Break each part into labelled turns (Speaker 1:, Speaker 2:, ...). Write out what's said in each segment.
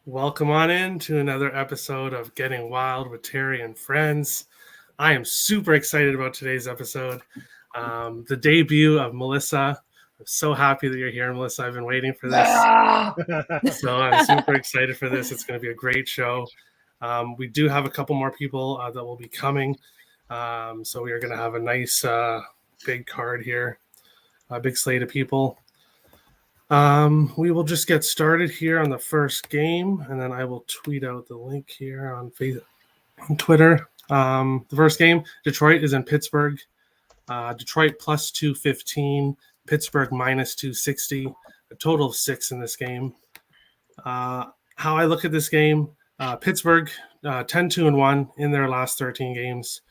Speaker 1: Welcome on in to another episode of Getting Wild with Terry and Friends. I am super excited about today's episode. The debut of Melissa. I'm so happy that you're here, Melissa. I've been waiting for this. So I'm super excited for this. It's going to be a great show. We do have a couple more people that will be coming. So we are going to have a nice big card here, a big slate of people. We will just get started here on the first game, and then I will tweet out the link here on Facebook, on Twitter. The first game, Detroit is in Pittsburgh. Detroit plus 215, Pittsburgh minus 260, a total of 6 in this game. How I look at this game, Pittsburgh 10-2-1 in their last 13 games.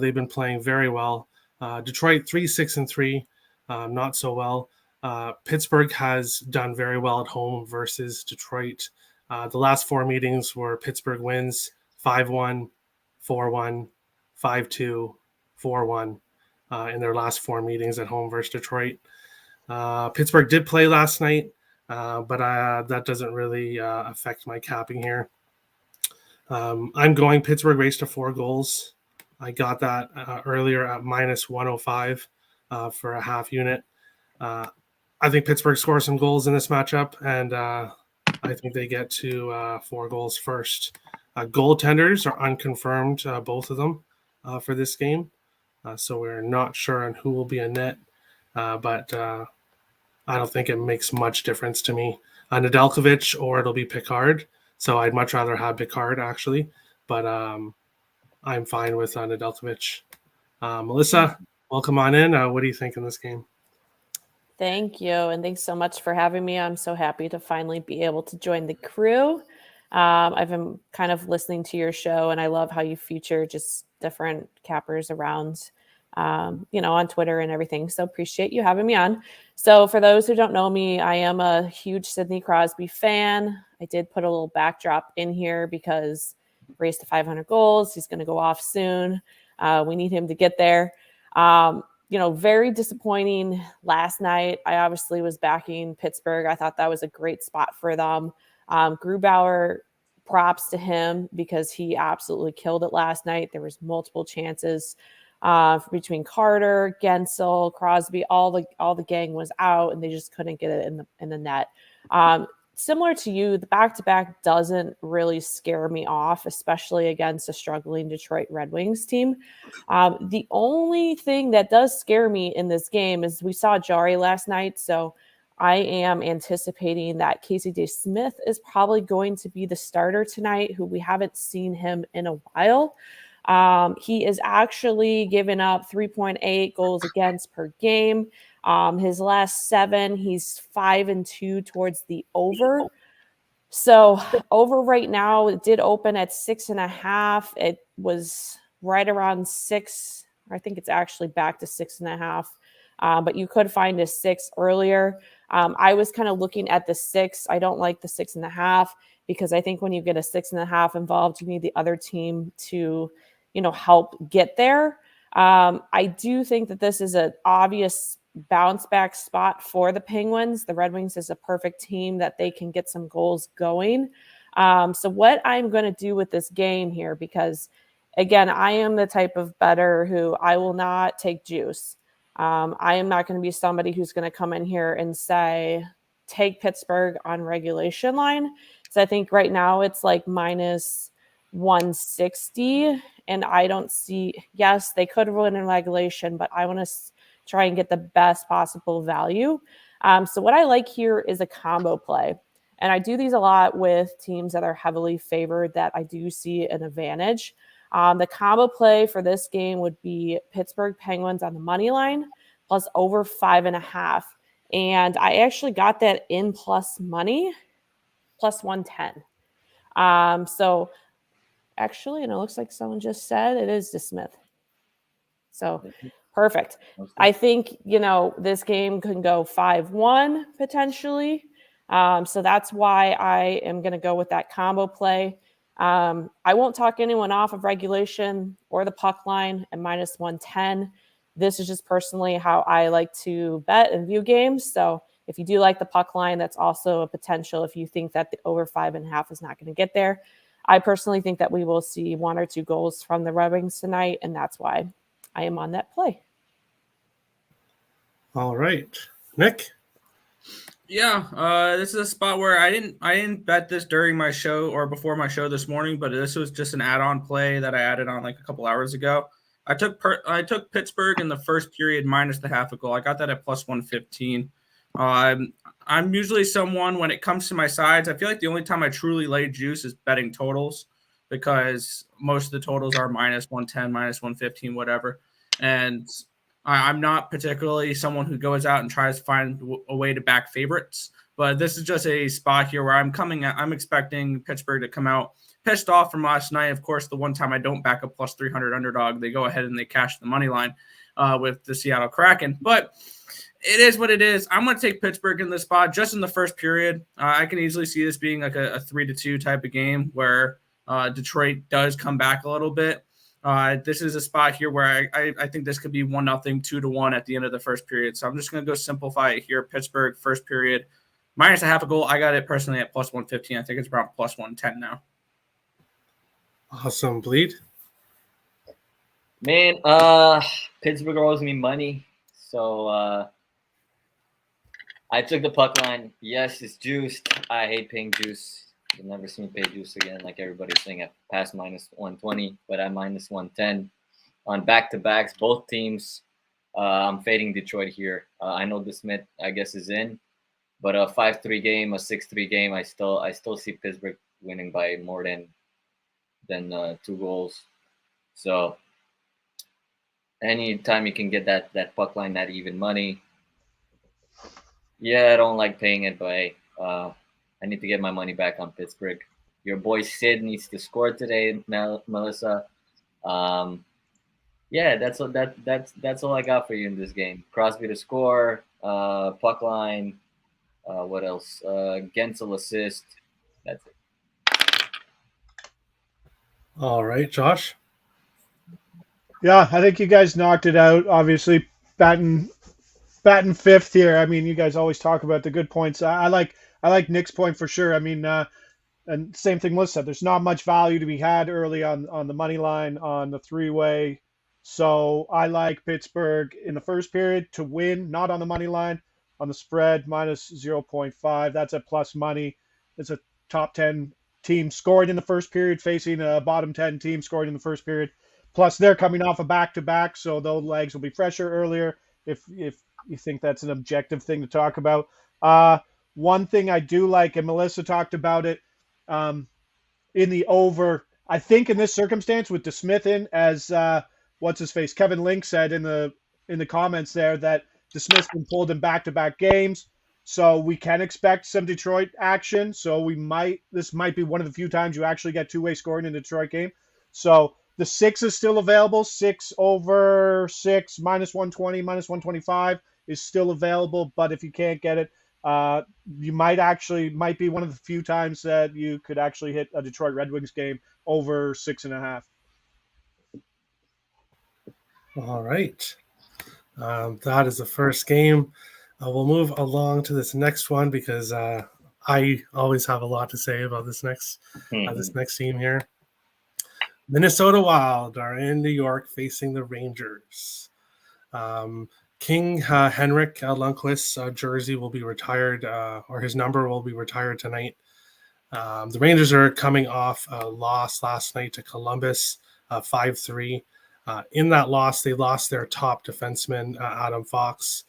Speaker 1: They've been playing very well. Detroit 3-6-3, not so well. Pittsburgh has done very well at home versus Detroit. The last 4 meetings were Pittsburgh wins 5-1, 4-1, 5-2, 4-1 in their last 4 meetings at home versus Detroit. Pittsburgh did play last night, but that doesn't really affect my capping here. I'm going Pittsburgh race to 4 goals. I got that earlier at minus 105 for a half unit. I think Pittsburgh scores some goals in this matchup, and I think they get to 4 goals first. Goaltenders are unconfirmed, both of them, for this game. So we're not sure on who will be in net, but I don't think it makes much difference to me. Nedeljkovic or it'll be Picard. So I'd much rather have Picard, actually, but I'm fine with Nedeljkovic. Melissa, welcome on in. What do you think in this game?
Speaker 2: Thank you. And thanks so much for having me. I'm so happy to finally be able to join the crew. I've been kind of listening to your show, and I love how you feature just different cappers around, on Twitter and everything. So appreciate you having me on. So for those who don't know me, I am a huge Sidney Crosby fan. I did put a little backdrop in here because race to 500 goals. He's going to go off soon. We need him to get there. Very disappointing last night. I obviously was backing Pittsburgh. I thought that was a great spot for them. Grubauer, props to him because he absolutely killed it last night. There was multiple chances between Carter, Gensel, Crosby. All the gang was out, and they just couldn't get it in the net. Similar to you, the back-to-back doesn't really scare me off, especially against a struggling Detroit Red Wings team. The only thing that does scare me in this game is we saw Jari last night, so I am anticipating that Casey DeSmith is probably going to be the starter tonight, who we haven't seen him in a while. He is actually giving up 3.8 goals against per game. His last 7, he's 5-2 towards the over. So over right now, it did open at 6.5. It was right around 6. I think it's actually back to 6.5. But you could find a 6 earlier. I was kind of looking at the 6. I don't like the 6.5 because I think when you get a 6.5 involved, you need the other team to, help get there. I do think that this is an obvious bounce back spot for the Penguins. The Red Wings is a perfect team that they can get some goals going. So what I'm going to do with this game here, because again, I am the type of bettor who I will not take juice. I am not going to be somebody who's going to come in here and say, take Pittsburgh on regulation line. So I think right now it's like minus 160. And I don't see, yes, they could win in regulation, but I want to try and get the best possible value. So what I like here is a combo play. And I do these a lot with teams that are heavily favored that I do see an advantage. The combo play for this game would be Pittsburgh Penguins on the money line plus over 5.5. And I actually got that in plus money, plus 110. So actually, and it looks like someone just said it is DeSmith. So perfect. I think, this game can go 5-1 potentially. So that's why I am going to go with that combo play. I won't talk anyone off of regulation or the puck line at minus 110. This is just personally how I like to bet and view games. So If you do like the puck line, that's also a potential if you think that the over 5.5 is not going to get there. I personally think that we will see 1 or 2 goals from the Red Wings tonight, and that's why I am on that play.
Speaker 1: All right. Nick?
Speaker 3: Yeah, this is a spot where I didn't bet this during my show or before my show this morning, but this was just an add-on play that I added on like a couple hours ago. I took Pittsburgh in the first period minus the half a goal. I got that at plus 115. I'm usually someone when it comes to my sides, I feel like the only time I truly lay juice is betting totals because most of the totals are minus 110, minus 115, whatever. And I'm not particularly someone who goes out and tries to find a way to back favorites, but this is just a spot here where I'm expecting Pittsburgh to come out pissed off from last night. Of course, the one time I don't back a plus 300 underdog, they go ahead and they cash the money line with the Seattle Kraken. But it is what it is. I'm going to take Pittsburgh in this spot just in the first period. I can easily see this being like a 3-2 type of game where Detroit does come back a little bit. This is a spot here where I think this could be 1-0, 2-1 at the end of the first period. So I'm just going to go simplify it here. Pittsburgh, first period, minus a half a goal. I got it personally at plus 115. I think it's around plus 110 now.
Speaker 1: Awesome. Bleed?
Speaker 4: Man, Pittsburgh owes me money. So I took the puck line. Yes, it's juiced. I hate paying juice. You'll never see me pay juice again, like everybody's saying at past minus 120, but at minus 110 on back-to-backs, both teams. I'm fading Detroit here. I know DeSmith, I guess, is in, but a 5-3 game, a 6-3 game, I still see Pittsburgh winning by more than 2 goals. So anytime you can get that puck line, that even money. Yeah, I don't like paying it, but hey, I need to get my money back on Pittsburgh. Your boy Sid needs to score today, Melissa. Yeah, that's all I got for you in this game. Crosby to score, puck line. What else? Gensel assist. That's it.
Speaker 1: All right, Josh?
Speaker 5: Yeah, I think you guys knocked it out. Obviously, batting fifth here. I mean, you guys always talk about the good points. I like Nick's point for sure. I mean, and same thing Melissa said. There's not much value to be had early on the money line on the 3-way. So I like Pittsburgh in the first period to win, not on the money line, on the spread minus 0.5. That's a plus money. It's a top 10 team scoring in the first period facing a bottom 10 team scoring in the first period. Plus they're coming off a back-to-back, so those legs will be fresher earlier if you think that's an objective thing to talk about. One thing I do like, and Melissa talked about it, in the over, I think in this circumstance with DeSmith in, as what's his face, Kevin Link said in the comments there, that DeSmith's been pulled in back-to-back games, so we can expect some Detroit action. So this might be one of the few times you actually get 2-way scoring in a Detroit game. So the 6 is still available. 6 over 6 minus 120, minus 125 is still available. But if you can't get it, you might be one of the few times that you could actually hit a Detroit Red Wings game over 6.5.
Speaker 1: All right. That is the first game. We'll move along to this next one because I always have a lot to say about this next team here. Minnesota Wild are in New York facing the Rangers. King Henrik Lundqvist's jersey will be retired, or his number will be retired tonight. The Rangers are coming off a loss last night to Columbus, 5-3. In that loss, they lost their top defenseman, Adam Fox.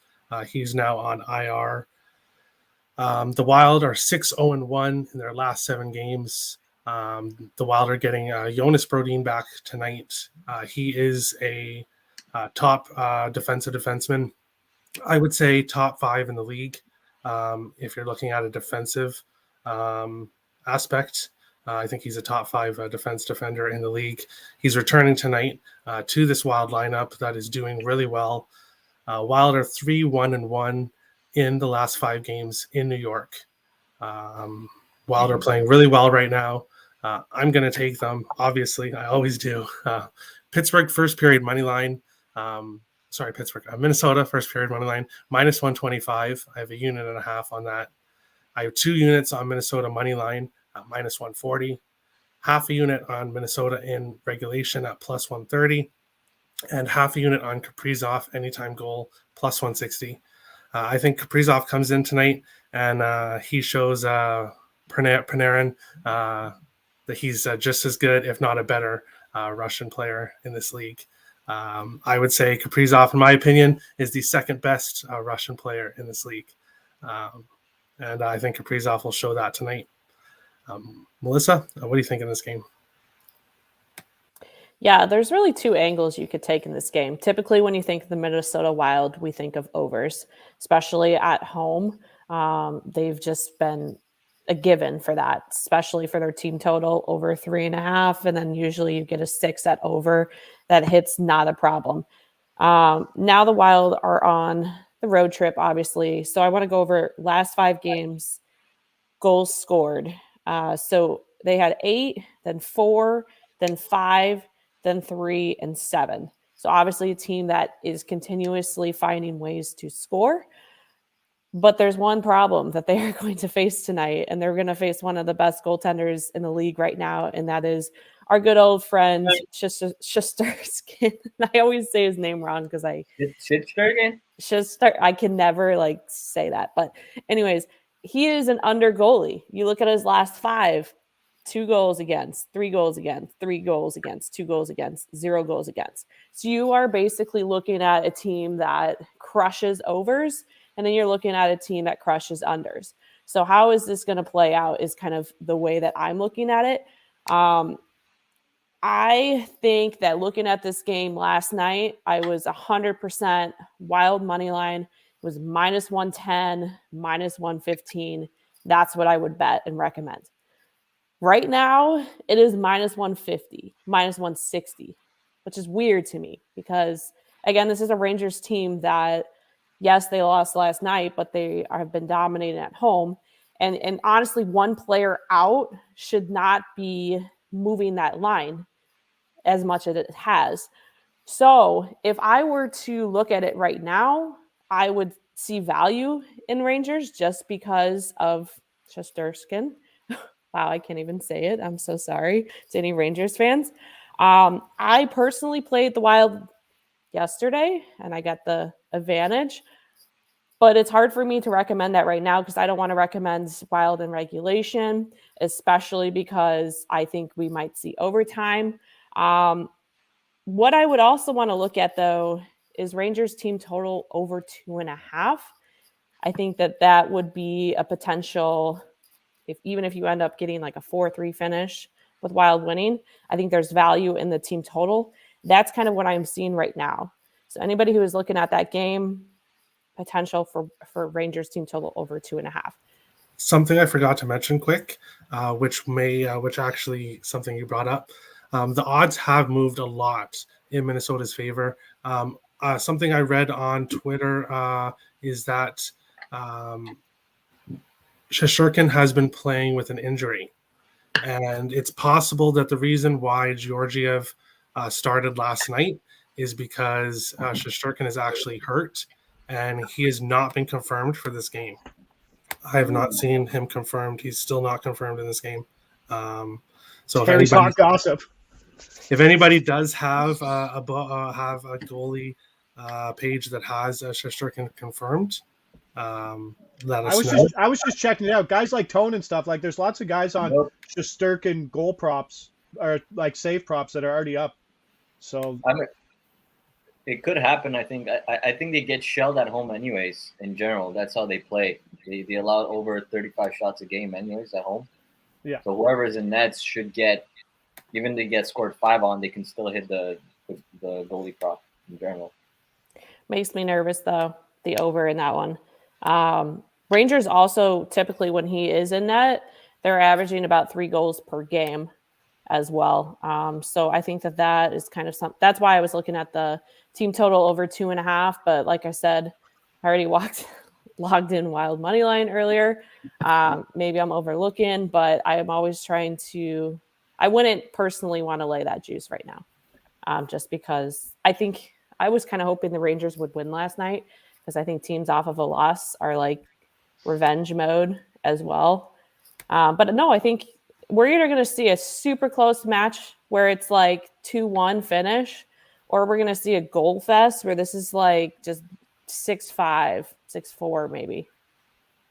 Speaker 1: He's now on IR. The Wild are 6-0-1 in their last 7 games. The Wild are getting Jonas Brodin back tonight. He is a top defensive defenseman. I would say top 5 in the league if you're looking at a defensive aspect. I think he's a top 5 defense defender in the league. He's returning tonight to this Wild lineup that is doing really well. Wild are 3-1-1 in the last 5 games in New York. Wild are playing really well right now. I'm going to take them. Obviously, I always do. Pittsburgh first period money line. Pittsburgh, Minnesota first period money line minus 125. I have a unit and a half on that. I have 2 units on Minnesota money line at minus 140, half a unit on Minnesota in regulation at plus 130, and half a unit on Kaprizov anytime goal plus 160. I think Kaprizov comes in tonight and he shows Panarin that he's just as good, if not a better, Russian player in this league. I would say Kaprizov, in my opinion, is the second best Russian player in this league. And I think Kaprizov will show that tonight. Melissa, what do you think in this game?
Speaker 2: Yeah, there's really 2 angles you could take in this game. Typically, when you think of the Minnesota Wild, we think of overs, especially at home. They've just been a given for that, especially for their team total over 3.5. And then usually you get a 6 at over that hits, not a problem. Now the Wild are on the road trip, obviously. So I want to go over last 5 games, goals scored. So they had 8, then 4, then 5, then 3, and 7. So obviously a team that is continuously finding ways to score. But there's one problem that they are going to face tonight, and they're going to face one of the best goaltenders in the league right now, and that is our good old friend Shesterkin. I always say his name wrong because I can never say that. But anyways, he is an under goalie. You look at his last 5, 2 goals against, 3 goals against, 3 goals against, 2 goals against, 0 goals against. So you are basically looking at a team that crushes overs, and then you're looking at a team that crushes unders. So how is this going to play out is kind of the way that I'm looking at it. I think that looking at this game last night, I was 100% Wild money line. It was minus 110, minus 115. That's what I would bet and recommend. Right now, it is minus 150, minus 160, which is weird to me because, again, this is a Rangers team that, yes, they lost last night, but they have been dominating at home. And honestly, one player out should not be moving that line as much as it has. So if I were to look at it right now, I would see value in Rangers just because of Shesterkin. Wow, I can't even say it. I'm so sorry to any Rangers fans. I personally played the Wild yesterday, and I got the advantage. But it's hard for me to recommend that right now because I don't want to recommend Wild in regulation, especially because I think we might see overtime. What I would also want to look at, though, is Rangers team total over 2.5. I think that would be a potential, even if you end up getting like a 4-3 finish with Wild winning, I think there's value in the team total. That's kind of what I'm seeing right now. So anybody who is looking at that game, potential for Rangers team total over 2.5.
Speaker 1: Something I forgot to mention quick, which actually something you brought up. The odds have moved a lot in Minnesota's favor. Something I read on Twitter is that Shesterkin has been playing with an injury. And it's possible that the reason why Georgiev started last night is because Shesterkin is actually hurt, and he has not been confirmed for this game. I have not seen him confirmed. He's still not confirmed in this game. So
Speaker 5: Terry's hot gossip.
Speaker 1: If anybody does have a goalie page that has Shesterkin confirmed, let us know.
Speaker 5: I was just checking it out. Guys like Tone and stuff, like there's lots of guys on Shesterkin goal props or like save props that are already up. So
Speaker 4: it could happen. I think they get shelled at home anyways. In general, that's how they play. They allow over 35 shots a game anyways at home.
Speaker 5: Yeah.
Speaker 4: So whoever's in nets should get, even if they get scored 5 on, they can still hit the goalie prop in general.
Speaker 2: Makes me nervous though, the over in that one. Rangers also typically when he is in net, they're averaging about 3 goals per game as well. So I think that is kind of that's why I was looking at the team total over 2.5. But like I said, I already logged in Wild money line earlier. Maybe I'm overlooking, but I am always trying I wouldn't personally want to lay that juice right now. Just because I think I was kind of hoping the Rangers would win last night because I think teams off of a loss are like revenge mode as well. But no, I think we're either going to see a super close match where it's like 2-1 finish, or we're going to see a goal fest where this is like just 6-5, 6-4 maybe.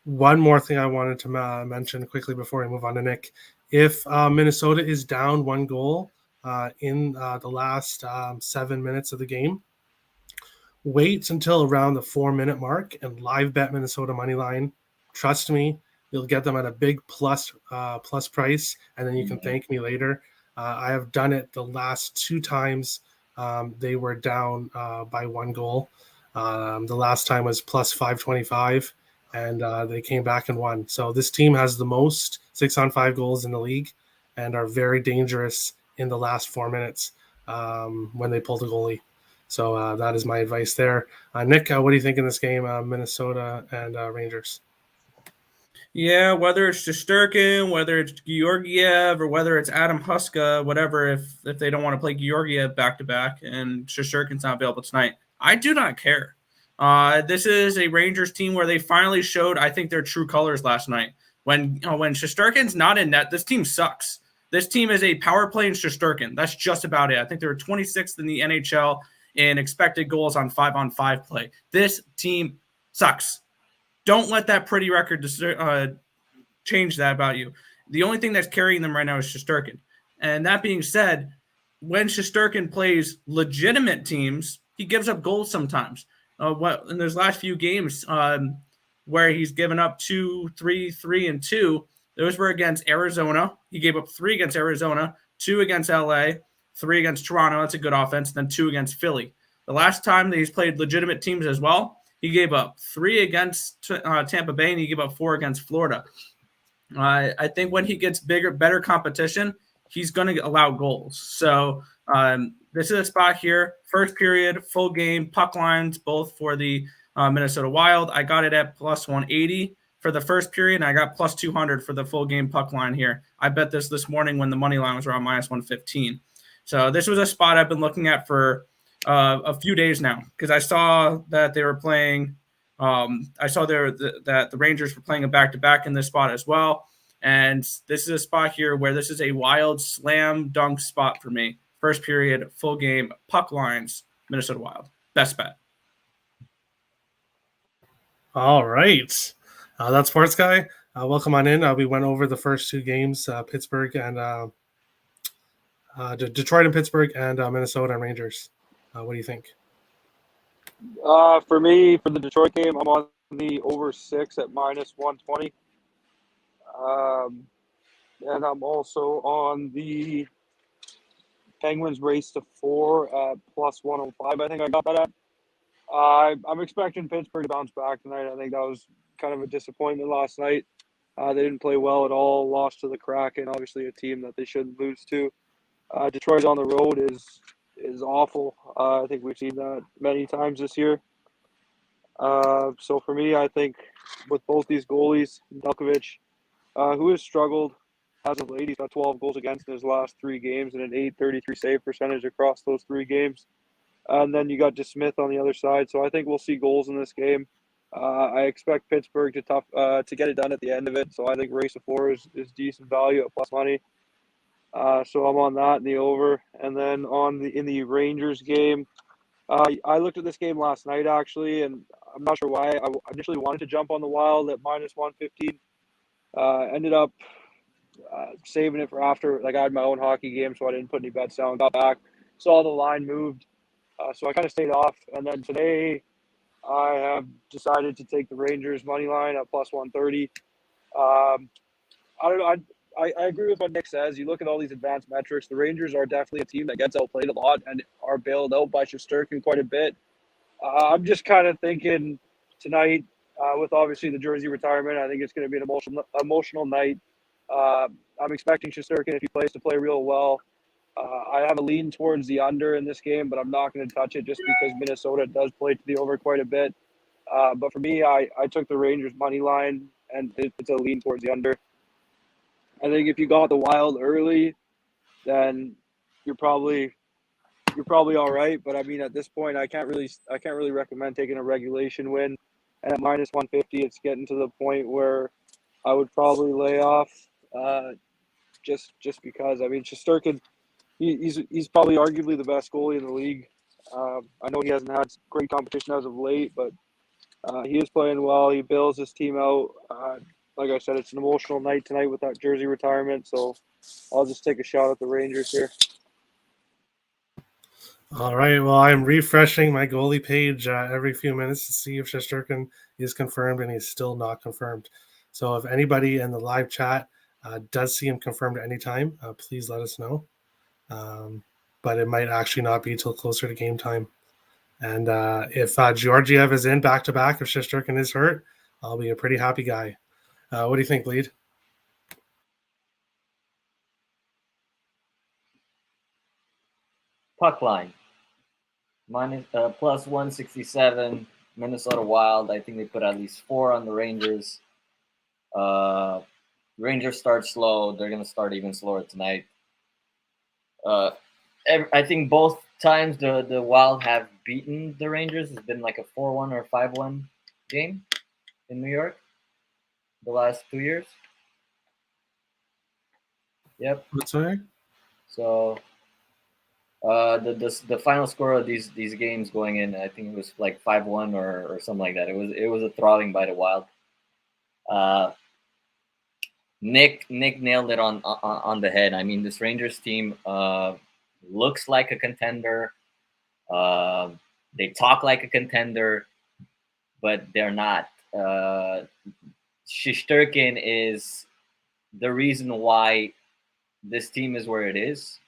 Speaker 1: One more thing I wanted to mention quickly before we move on to Nick. If Minnesota is down 1 goal in the last 7 minutes of the game, wait until around the 4-minute mark and live bet Minnesota money line. Trust me, you'll get them at a big plus price, and then you can thank me later. I have done it the last 2 times. They were down by 1 goal. The last time was plus 525, and they came back and won. So this team has the most 6-on-5 goals in the league and are very dangerous in the last 4 minutes when they pull the goalie. So that is my advice there. Nick, what do you think in this game, Minnesota and Rangers?
Speaker 3: Yeah, whether it's Shesterkin, whether it's Georgiev, or whether it's Adam Huska, whatever, if they don't want to play Georgiev back-to-back and Shesterkin's not available tonight, I do not care. This is a Rangers team where they finally showed, I think, their true colors last night. When Shesterkin's not in net, this team sucks. This team is a power play in Shesterkin. That's just about it. I think they were 26th in the NHL in expected goals on 5-on-5 play. This team sucks. Don't let that pretty record change that about you. The only thing that's carrying them right now is Shesterkin. And that being said, when Shesterkin plays legitimate teams, he gives up goals sometimes. In those last few games where he's given up 2, 3, 3, and 2, those were against Arizona. He gave up 3 against Arizona, 2 against LA, 3 against Toronto. That's a good offense. And then 2 against Philly. The last time that he's played legitimate teams as well, he gave up 3 against Tampa Bay, and he gave up 4 against Florida. I think when he gets better competition, he's going to allow goals. So this is a spot here. First period, full game, puck lines, both for the Minnesota Wild. I got it at plus 180 for the first period, and I got plus 200 for the full game puck line here. I bet this morning when the money line was around minus 115. So this was a spot I've been looking at for a few days now because I saw that they were playing. I saw that the Rangers were playing a back-to-back in this spot as well. And this is a spot here where this is a Wild slam dunk spot for me. First period, full game, puck lines, Minnesota Wild. Best bet.
Speaker 1: All right. That's Sports Guy. Welcome on in. We went over the first 2 games, Pittsburgh and Detroit and Pittsburgh and Minnesota and Rangers. What do you think?
Speaker 6: For me, for the Detroit game, I'm on the over 6 at minus 120. And I'm also on the Penguins race to 4 at plus 105. I think I got that at. I'm expecting Pittsburgh to bounce back tonight. I think that was kind of a disappointment last night. They didn't play well at all, lost to the Kraken, obviously a team that they shouldn't lose to. Detroit on the road is awful. I think we've seen that many times this year. So for me, I think with both these goalies, Delkovic, who has struggled as of late, he's got 12 goals against in his last 3 games and an .833 save percentage across those 3 games. And then you got DeSmith on the other side. So I think we'll see goals in this game. I expect Pittsburgh to get it done at the end of it. So I think race of 4 is decent value at plus money. So I'm on that in the over. And then in the Rangers game, I looked at this game last night actually, and I'm not sure why. I initially wanted to jump on the Wild at minus 115. Ended up saving it for after. Like I had my own hockey game, so I didn't put any bets down. Got back, saw the line moved, so I kind of stayed off. And then today, I have decided to take the Rangers money line at plus 130. I don't know. I agree with what Nick says. You look at all these advanced metrics. The Rangers are definitely a team that gets outplayed a lot and are bailed out by Shesterkin quite a bit. I'm just kind of thinking tonight, with obviously the jersey retirement, I think it's going to be an emotional night. I'm expecting Shesterkin, if he plays, to play real well. I have a lean towards the under in this game, but I'm not going to touch it just because Minnesota does play to the over quite a bit. But for me, I took the Rangers money line, and it's a lean towards the under. I think if you got the Wild early, then you're probably you're probably all right. But I mean, at this point, I can't really recommend taking a regulation win. And at minus 150, it's getting to the point where I would probably lay off, just because. I mean, Shesterkin, he's probably arguably the best goalie in the league. I know he hasn't had great competition as of late, but he is playing well. He bails his team out. Like I said, it's an emotional night tonight with that jersey retirement, so I'll just take a shot at the Rangers here.
Speaker 1: All right. Well, I'm refreshing my goalie page every few minutes to see if Shesterkin is confirmed, and he's still not confirmed. So if anybody in the live chat does see him confirmed at any time, please let us know. But it might actually not be till closer to game time. And if Georgiev is in back-to-back, if Shesterkin is hurt, I'll be a pretty happy guy. What do you think, Bleed?
Speaker 4: Puck line. Plus 167. Minnesota Wild. I think they put at least 4 on the Rangers. Rangers start slow. They're going to start even slower tonight. I think both times the Wild have beaten the Rangers. It's been like a 4-1 or 5-1 game in New York the last 2 years. Yep.
Speaker 1: What's that?
Speaker 4: So the final score of these games going in, I think it was like 5-1 or something like that. It was a throttling by the Wild. Nick nailed it on the head. I mean, this Rangers team looks like a contender. They talk like a contender, but they're not. Shesterkin is the reason why this team is where it is.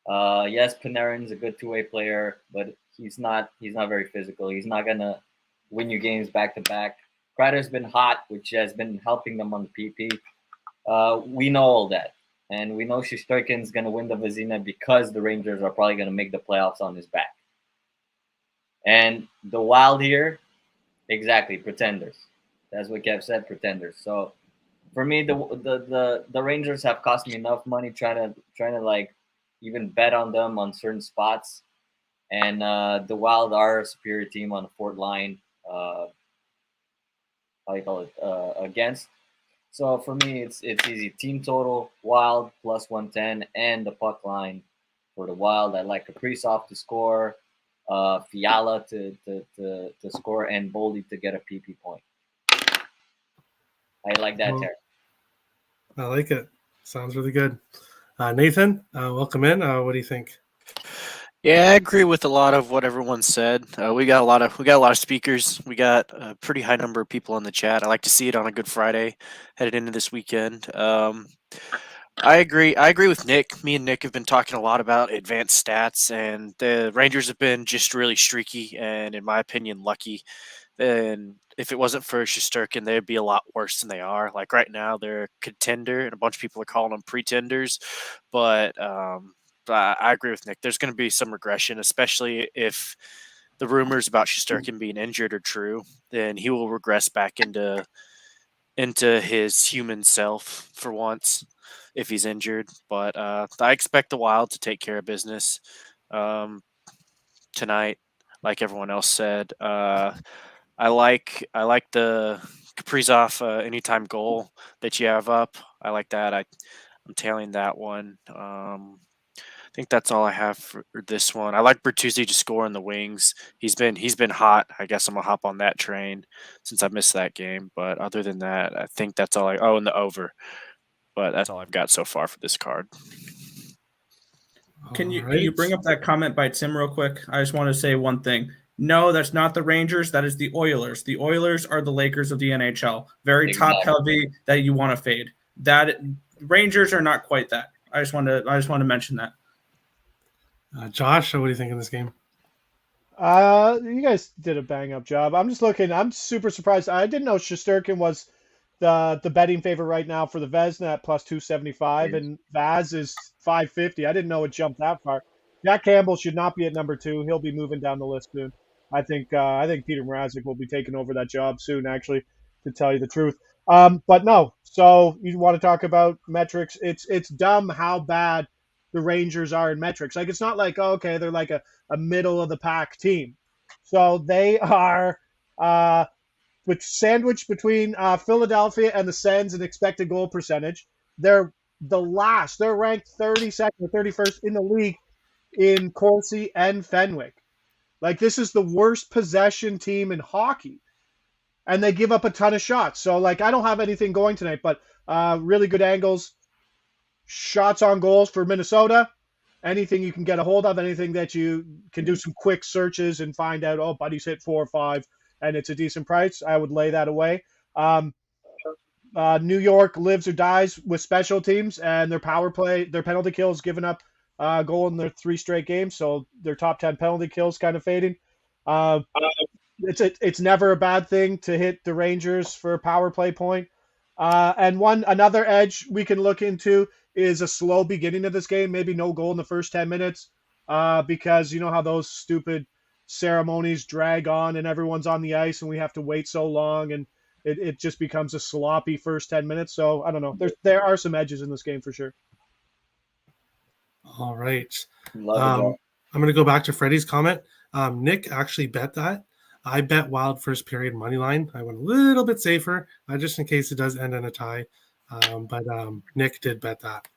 Speaker 4: Yes, Panarin's a good two-way player, but he's not very physical. He's not gonna win you games back to back. Kreider's been hot, which has been helping them on the PP. We know all that. And we know Shesterkin's going to win the Vezina because the Rangers are probably going to make the playoffs on his back. And the Wild here, exactly, pretenders. That's what Kev said, pretenders. So for me, the Rangers have cost me enough money trying to like even bet on them on certain spots. And the Wild are a superior team on the fourth line. How do you call it? Against. So for me, it's easy. Team total, Wild plus 110, and the puck line for the Wild. I like Kaprizov to score, Fiala to score, and Boldy to get a PP point. I like that, Terry.
Speaker 1: I like it. Sounds really good. Nathan, welcome in. What do you think?
Speaker 7: Yeah, I agree with a lot of what everyone said. We got a lot of speakers. We got a pretty high number of people in the chat. I like to see it on a Good Friday, headed into this weekend. I agree with Nick. Me and Nick have been talking a lot about advanced stats, and the Rangers have been just really streaky and, in my opinion, lucky. And if it wasn't for Shesterkin, they'd be a lot worse than they are. Like right now, they're a contender, and a bunch of people are calling them pretenders, but I agree with Nick. There's going to be some regression, especially if the rumors about Shesterkin being injured are true. Then he will regress back into his human self for once if he's injured. But I expect the Wild to take care of business tonight, like everyone else said. I like the Kaprizov anytime goal that you have up. I like that. I'm tailing that one. I think that's all I have for this one. I like Bertuzzi to score in the wings. He's been hot. I guess I'm gonna hop on that train since I missed that game. But other than that, I think that's all and the over. But that's all I've got so far for this card.
Speaker 3: Can you bring up that comment by Tim real quick? I just want to say one thing. No, that's not the Rangers. That is the Oilers. The Oilers are the Lakers of the NHL. Very
Speaker 4: Exactly.
Speaker 3: top heavy that you want to fade. That Rangers are not quite that. I just want to mention that.
Speaker 1: Josh, what do you think of this game?
Speaker 5: You guys did a bang-up job. I'm just looking. I'm super surprised. I didn't know Shesterkin was the betting favorite right now for the Vezina at plus 275, and Vaz is 550. I didn't know it jumped that far. Jack Campbell should not be at number 2. He'll be moving down the list soon. I think Peter Mrazek will be taking over that job soon, actually, to tell you the truth. But no. So you want to talk about metrics? It's dumb how bad the Rangers are in metrics. Like, it's not like, oh, okay, they're like a middle of the pack team. So they are sandwiched between Philadelphia and the Sens in expected goal percentage. They're the last. They're ranked 32nd or 31st in the league in Corsi and Fenwick. Like, this is the worst possession team in hockey. And they give up a ton of shots. So, like, I don't have anything going tonight, but really good angles, shots on goals for Minnesota, anything you can get a hold of, anything that you can do some quick searches and find out, oh, Buddy's hit 4 or 5, and it's a decent price, I would lay that away. New York lives or dies with special teams, and their power play, their penalty kills given up a goal in their 3 straight games, so their top 10 penalty kills kind of fading. It's never a bad thing to hit the Rangers for a power play point. And another edge we can look into is a slow beginning of this game, maybe no goal in the first 10 minutes, because you know how those stupid ceremonies drag on and everyone's on the ice and we have to wait so long, and it just becomes a sloppy first 10 minutes. So I don't know. There are some edges in this game for sure.
Speaker 1: All right.
Speaker 4: Love it.
Speaker 1: I'm going to go back to Freddie's comment. Nick actually bet that. I bet Wild first period money line. I went a little bit safer, just in case it does end in a tie. But Nick did bet that.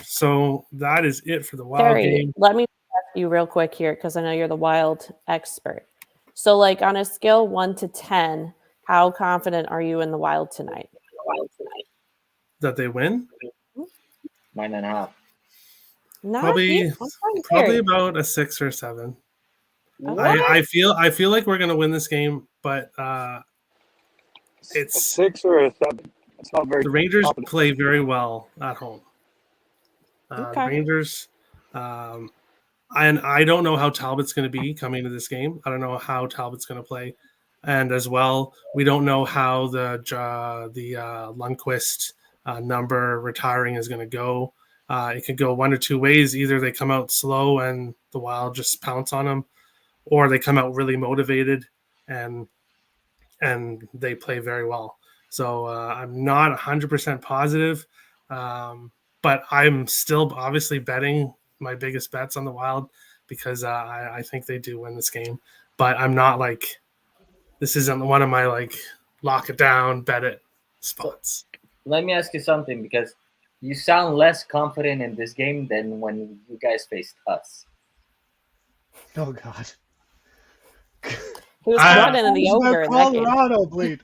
Speaker 1: So that is it for the Wild game.
Speaker 2: Let me ask you real quick here, because I know you're the Wild expert. So, like, on a scale 1 to 10, how confident are you in the Wild tonight?
Speaker 1: That they win?
Speaker 4: 9.5.
Speaker 1: Probably about a 6 or 7. I feel like we're gonna win this game, but it's
Speaker 6: a 6 or a 7. It's not very.
Speaker 1: The Rangers
Speaker 6: confident.
Speaker 1: play very well at home.
Speaker 2: Okay.
Speaker 1: The Rangers, and I don't know how Talbot's going to be coming into this game. I don't know how Talbot's going to play, and as well, we don't know how the Lundqvist number retiring is going to go. It could go one or two ways. Either they come out slow and the Wild just pounce on them, or they come out really motivated and they play very well. So I'm not 100% positive, but I'm still obviously betting my biggest bets on the Wild because I think they do win this game. But I'm not like, this isn't one of my like lock it down, bet it spots.
Speaker 4: Let me ask you something, because you sound less confident in this game than when you guys faced us.
Speaker 5: Oh, God.
Speaker 2: He was confident in the over in that game.
Speaker 5: Colorado bleed.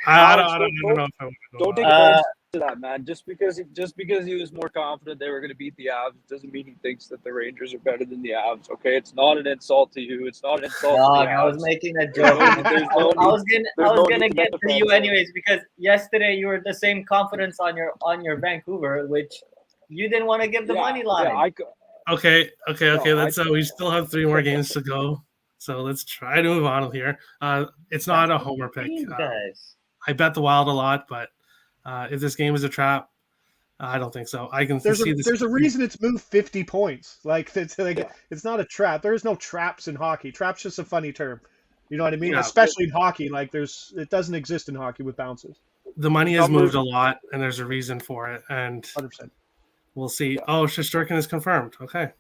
Speaker 1: I don't know if I want to go
Speaker 6: Don't take
Speaker 1: back.
Speaker 6: offense to that, man. Just because he was more confident they were going to beat the Avs doesn't mean he thinks that the Rangers are better than the Avs. Okay, it's not an insult to you. It's not an insult to the Avs.
Speaker 4: I was making a joke. I was gonna get to you anyways, because yesterday you were the same confidence on your Vancouver, which you didn't want to give the money line.
Speaker 6: Yeah,
Speaker 1: Okay. Let's. We still have 3 more games to go, so let's try to move on here. It's not a homer pick. I bet the Wild a lot, but if this game is a trap, I don't think so. There's
Speaker 5: a reason it's moved 50 points. It's not a trap. There is no traps in hockey. Trap's just a funny term. You know what I mean? Yeah. Especially in hockey. Like it doesn't exist in hockey with bounces.
Speaker 1: The money has moved a lot, and there's a reason for it. And
Speaker 5: 100%.
Speaker 1: We'll see. Oh, Shesterkin is confirmed. Okay.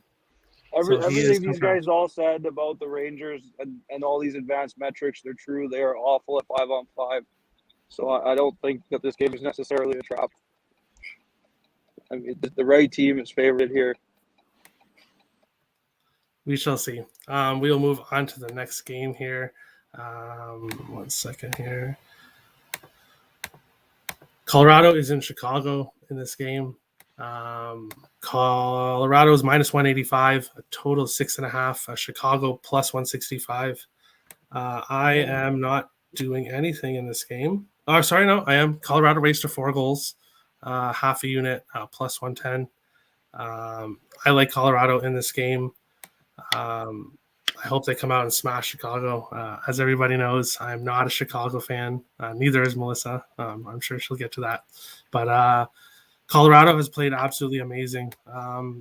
Speaker 6: Everything these guys all said about the Rangers and all these advanced metrics, they're true. They are awful at 5-on-5. So I don't think that this game is necessarily a trap. I mean, the right team is favored here.
Speaker 1: We shall see. We'll move on to the next game here. 1 second here. Colorado is in Chicago in this game. Colorado is minus 185, a total of 6.5. Chicago plus 165. I am not doing anything in this game. Oh, sorry, no, I am. Colorado raised to 4 goals, half a unit, plus 110. I like Colorado in this game. I hope they come out and smash Chicago. As everybody knows, I'm not a Chicago fan. Neither is Melissa. I'm sure she'll get to that. But Colorado has played absolutely amazing.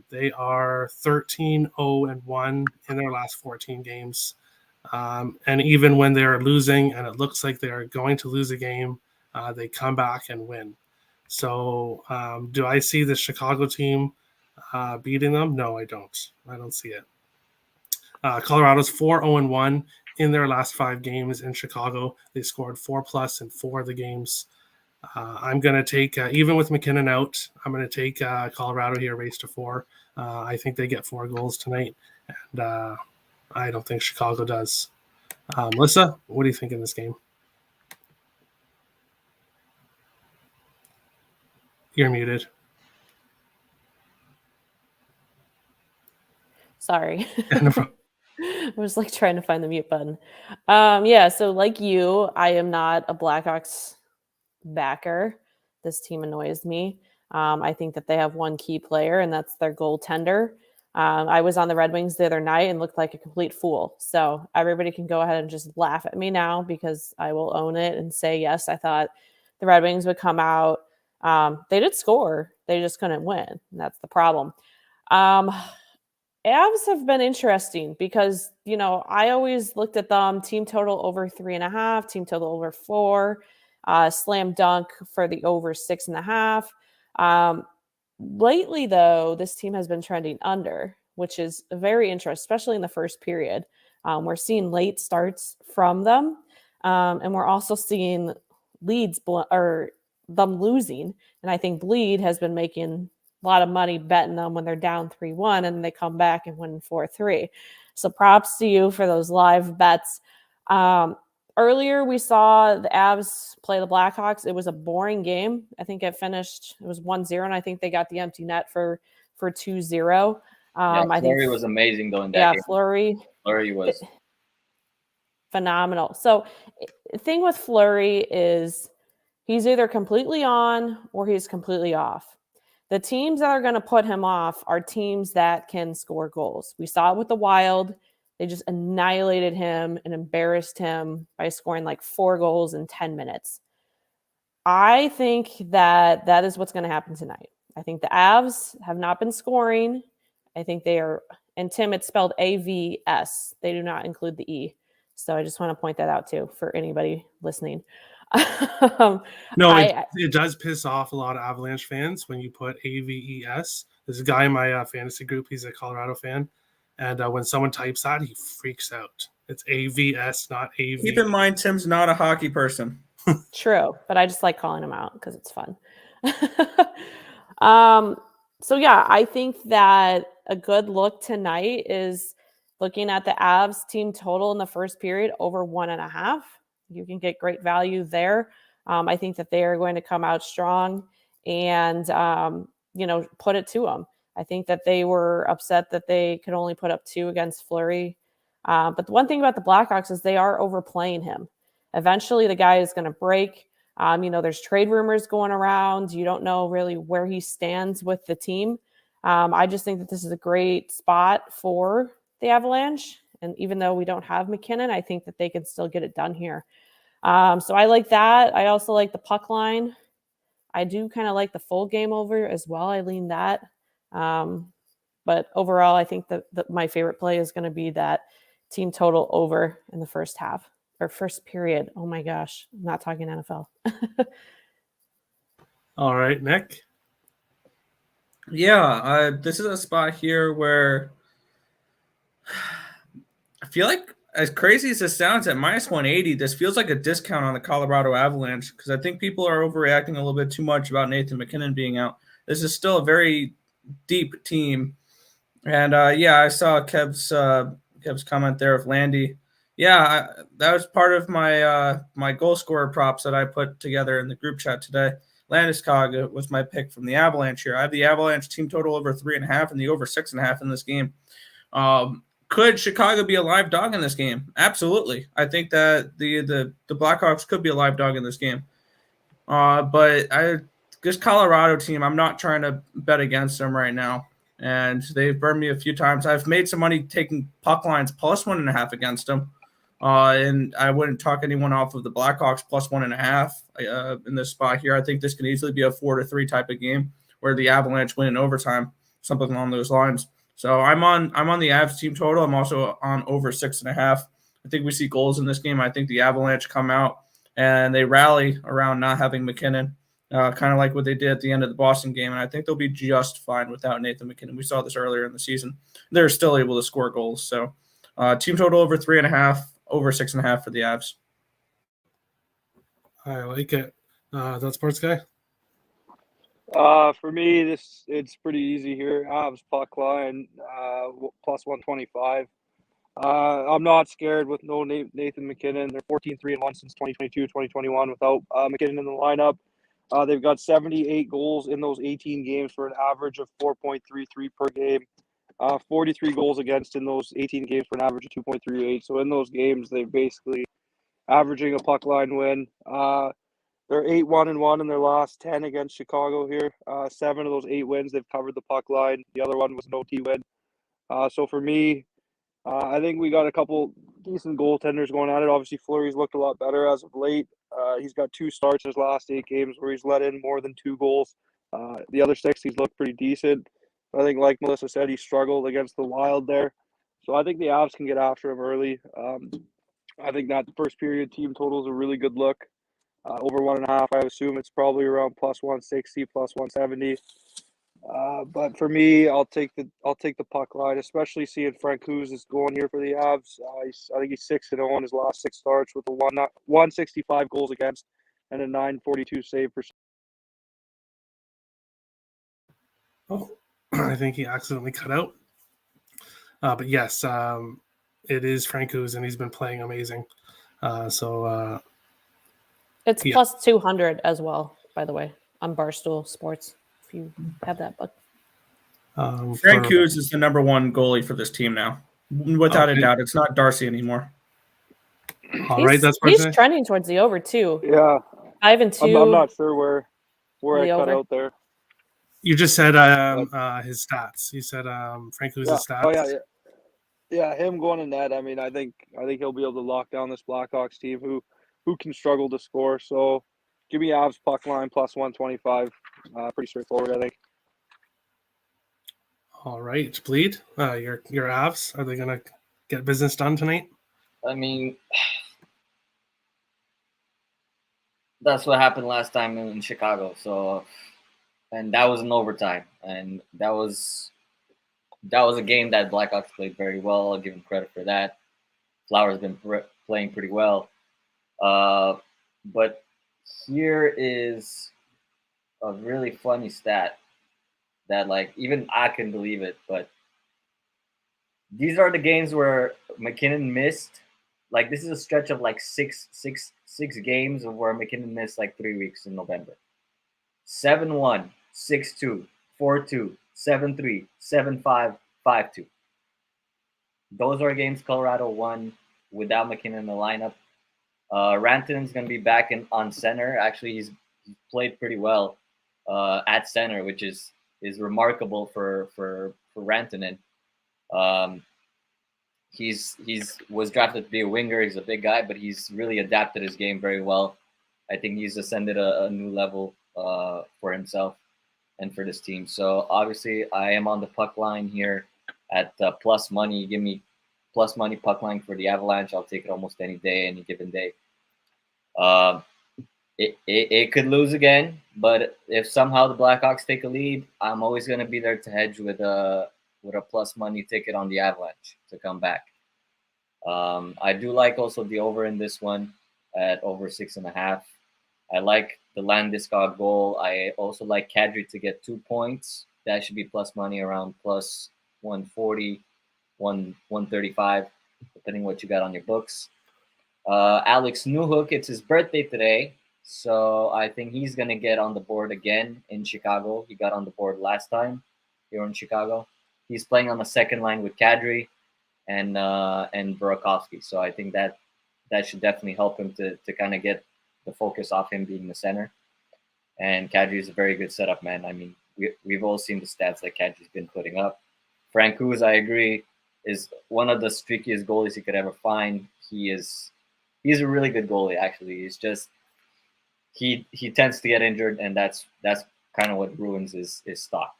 Speaker 1: They are 13-0-1 in their last 14 games. And even when they're losing and it looks like they are going to lose a game, they come back and win. So do I see the Chicago team beating them? No, I don't. I don't see it. Colorado's 4-0-1 in their last 5 games in Chicago. They scored 4+ in 4 of the games. I'm going to take, even with McKinnon out, I'm going to take Colorado here, race to 4. I think they get 4 goals tonight, and I don't think Chicago does. Melissa, what do you think in this game? You're muted.
Speaker 2: Sorry.
Speaker 1: No problem.
Speaker 2: I was like trying to find the mute button. Yeah, so like you, I am not a Blackhawks backer. This team annoys me. I think that they have one key player, and that's their goaltender. I was on the Red Wings the other night and looked like a complete fool. So everybody can go ahead and just laugh at me now because I will own it and say, yes, I thought the Red Wings would come out. They did score. They just couldn't win. And that's the problem. Avs have been interesting because, I always looked at them team total over 3.5, team total over 4, slam dunk for the over 6.5. Lately, though, this team has been trending under, which is very interesting, especially in the first period. We're seeing late starts from them, and we're also seeing leads or them losing. And I think Bleed has been making a lot of money betting them when they're down 3-1 and they come back and win 4-3. So props to you for those live bets. Earlier, we saw the Avs play the Blackhawks. It was a boring game. I think it was 1-0, and I think they got the empty net for 2-0.
Speaker 4: I think Fleury was amazing though in that game.
Speaker 2: Fleury
Speaker 4: was
Speaker 2: phenomenal. So the thing with Fleury is he's either completely on or he's completely off. The teams that are going to put him off are teams that can score goals. We saw it with the Wild. They just annihilated him and embarrassed him by scoring like 4 goals in 10 minutes. I think that is what's going to happen tonight. I think the Avs have not been scoring. I think they are, and Tim, it's spelled AVS. They do not include the E. So I just want to point that out too for anybody listening.
Speaker 1: It does piss off a lot of Avalanche fans when you put AVES. There's a guy in my fantasy group. He's a Colorado fan. And when someone types that, he freaks out. It's AVS, not AV.
Speaker 3: Keep in mind, Tim's not a hockey person.
Speaker 2: True, but I just like calling him out because it's fun. So yeah, I think that a good look tonight is looking at the Avs team total in the first period over 1.5. You can get great value there. I think that they are going to come out strong and, put it to them. I think that they were upset that they could only put up 2 against Fleury. But the one thing about the Blackhawks is they are overplaying him. Eventually, the guy is going to break. There's trade rumors going around. You don't know really where he stands with the team. I just think that this is a great spot for the Avalanche. And even though we don't have McKinnon, I think that they can still get it done here. So I like that. I also like the puck line. I do kind of like the full game over as well. I lean that. But overall, I think that my favorite play is going to be that team total over in the first half or first period. Oh my gosh. I'm not talking NFL.
Speaker 1: All right, Nick.
Speaker 3: Yeah, this is a spot here where I feel like, as crazy as this sounds, at minus 180, this feels like a discount on the Colorado Avalanche because I think people are overreacting a little bit too much about Nathan McKinnon being out. This is still a very deep team. And, I saw Kev's comment there of Landy. Yeah, that was part of my my goal scorer props that I put together in the group chat today. Landeskog was my pick from the Avalanche here. I have the Avalanche team total over 3.5 and the over 6.5 in this game. Could Chicago be a live dog in this game? Absolutely. I think that the Blackhawks could be a live dog in this game. But this Colorado team, I'm not trying to bet against them right now. And they've burned me a few times. I've made some money taking puck lines plus 1.5 against them. And I wouldn't talk anyone off of the Blackhawks plus 1.5 in this spot here. I think this can easily be a 4-3 type of game where the Avalanche win in overtime, something along those lines. So I'm on the Avs team total. I'm also on over 6.5. I think we see goals in this game. I think the Avalanche come out and they rally around not having McKinnon. kind of like what they did at the end of the Boston game. And I think they'll be just fine without Nathan McKinnon. We saw this earlier in the season. They're still able to score goals. So team total over 3.5, over 6.5 for the Avs.
Speaker 1: I like it. That sports guy.
Speaker 6: For me, it's pretty easy here. Avs puck line, plus 125. I'm not scared with no Nathan McKinnon. They're 14-3-1 since 2022-2021 without McKinnon in the lineup. They've got 78 goals in those 18 games for an average of 4.33 per game. 43 goals against in those 18 games for an average of 2.38. So in those games, they're basically averaging a puck line win. They're 8-1-1 in their last 10 against Chicago here. 7 of those 8 wins, they've covered the puck line. The other one was an OT win. So for me, I think we got a couple decent goaltenders going at it. Obviously, Fleury's looked a lot better as of late. He's got 2 starts in his last 8 games where he's let in more than 2 goals. The other 6, he's looked pretty decent. I think, like Melissa said, he struggled against the Wild there. So I think the Avs can get after him early. I think that first period team total is a really good look. Over 1.5, I assume it's probably around plus 160, plus 170. But for me, I'll take the puck line, especially seeing Francouz is going here for the Avs. I think he's 6-0 in his last 6 starts with a 165 goals against and a 942 save percent.
Speaker 1: Oh, I think he accidentally cut out. But yes, it is Francouz, and he's been playing amazing.
Speaker 2: It's plus 200 as well, by the way, on Barstool Sports, if you have that book.
Speaker 3: Francouz is the number 1 goalie for this team now. Without a doubt. It's not Darcy anymore.
Speaker 1: All right, that's
Speaker 2: he's trending towards the over, too.
Speaker 6: Yeah.
Speaker 2: 5-2.
Speaker 6: I'm not sure where I cut out there.
Speaker 1: You just said his stats. You said Francouz's stats.
Speaker 6: Oh, yeah, him going in net. I mean, I think he'll be able to lock down this Blackhawks team who can struggle to score. So give me Avs puck line plus 125. Pretty straightforward, I think.
Speaker 1: All right, Bleed. Your Avs, are they gonna get business done tonight?
Speaker 4: I mean, that's what happened last time in Chicago. So, and that was in overtime, and that was a game that Blackhawks played very well. I'll give him credit for that. Flowers been playing pretty well. But here is a really funny stat that, like, even I can believe it, but these are the games where McKinnon missed. Like, this is a stretch of like six games of where McKinnon missed like 3 weeks in November. 7-1, 6-2, 4-2, 7-3, 7-5, 5-2. Those are games Colorado won without McKinnon in the lineup. Rantanen's going to be back on center. Actually, he's played pretty well at center, which is remarkable for Rantanen. He's was drafted to be a winger. He's a big guy, but he's really adapted his game very well. I think he's ascended a new level for himself and for this team. So obviously, I am on the puck line here at plus money. Give me plus money puck line for the Avalanche. I'll take it almost any day, any given day. It could lose again, but if somehow the Blackhawks take a lead, I'm always going to be there to hedge with a plus money ticket on the Avalanche to come back. I do like also the over in this one at over 6.5. I like the Landeskog goal. I also like Kadri to get 2 points. That should be plus money around plus 140, 135, depending what you got on your books. Alex Newhook, it's his birthday today, so I think he's going to get on the board again in Chicago. He got on the board last time here in Chicago. He's playing on the second line with Kadri and Burakovsky, so I think that should definitely help him to kind of get the focus off him being the center. And Kadri is a very good setup man. I mean, we've all seen the stats that Kadri's been putting up. Francouz, I agree, is one of the streakiest goalies you could ever find. He's a really good goalie, actually. It's just he tends to get injured, and that's kind of what ruins his stock.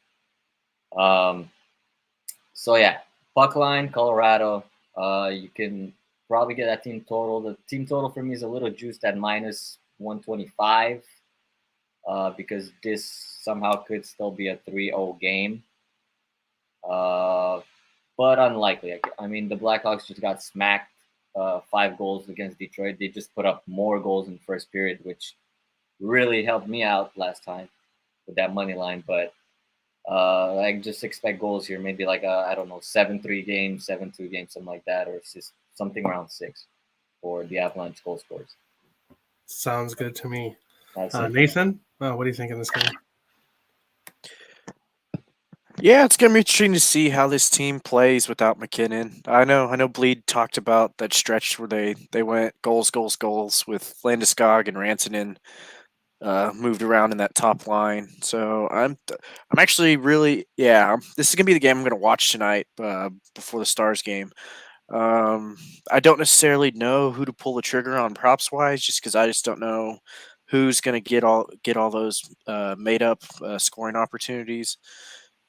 Speaker 4: So yeah, puck line, Colorado. You can probably get that team total. The team total for me is a little juiced at minus 125. because this somehow could still be a 3-0 game. But unlikely. I mean, the Blackhawks just got smacked 5 goals against Detroit. They just put up more goals in the first period, which really helped me out last time with that money line. But I just expect goals here, maybe like I don't know, 7-3 game, 7-2 game, something like that, or it's just something around 6 for the Avalanche goal scores.
Speaker 1: Sounds good to me.
Speaker 4: That's it.
Speaker 1: Nathan, what do you think in this game?
Speaker 7: Yeah, it's gonna be interesting to see how this team plays without McKinnon. I know. Bleed talked about that stretch where they went goals with Landeskog and Rantanen moved around in that top line. So I'm actually really This is gonna be the game I'm gonna watch tonight before the Stars game. I don't necessarily know who to pull the trigger on props wise, just because I just don't know who's gonna get all those made up scoring opportunities.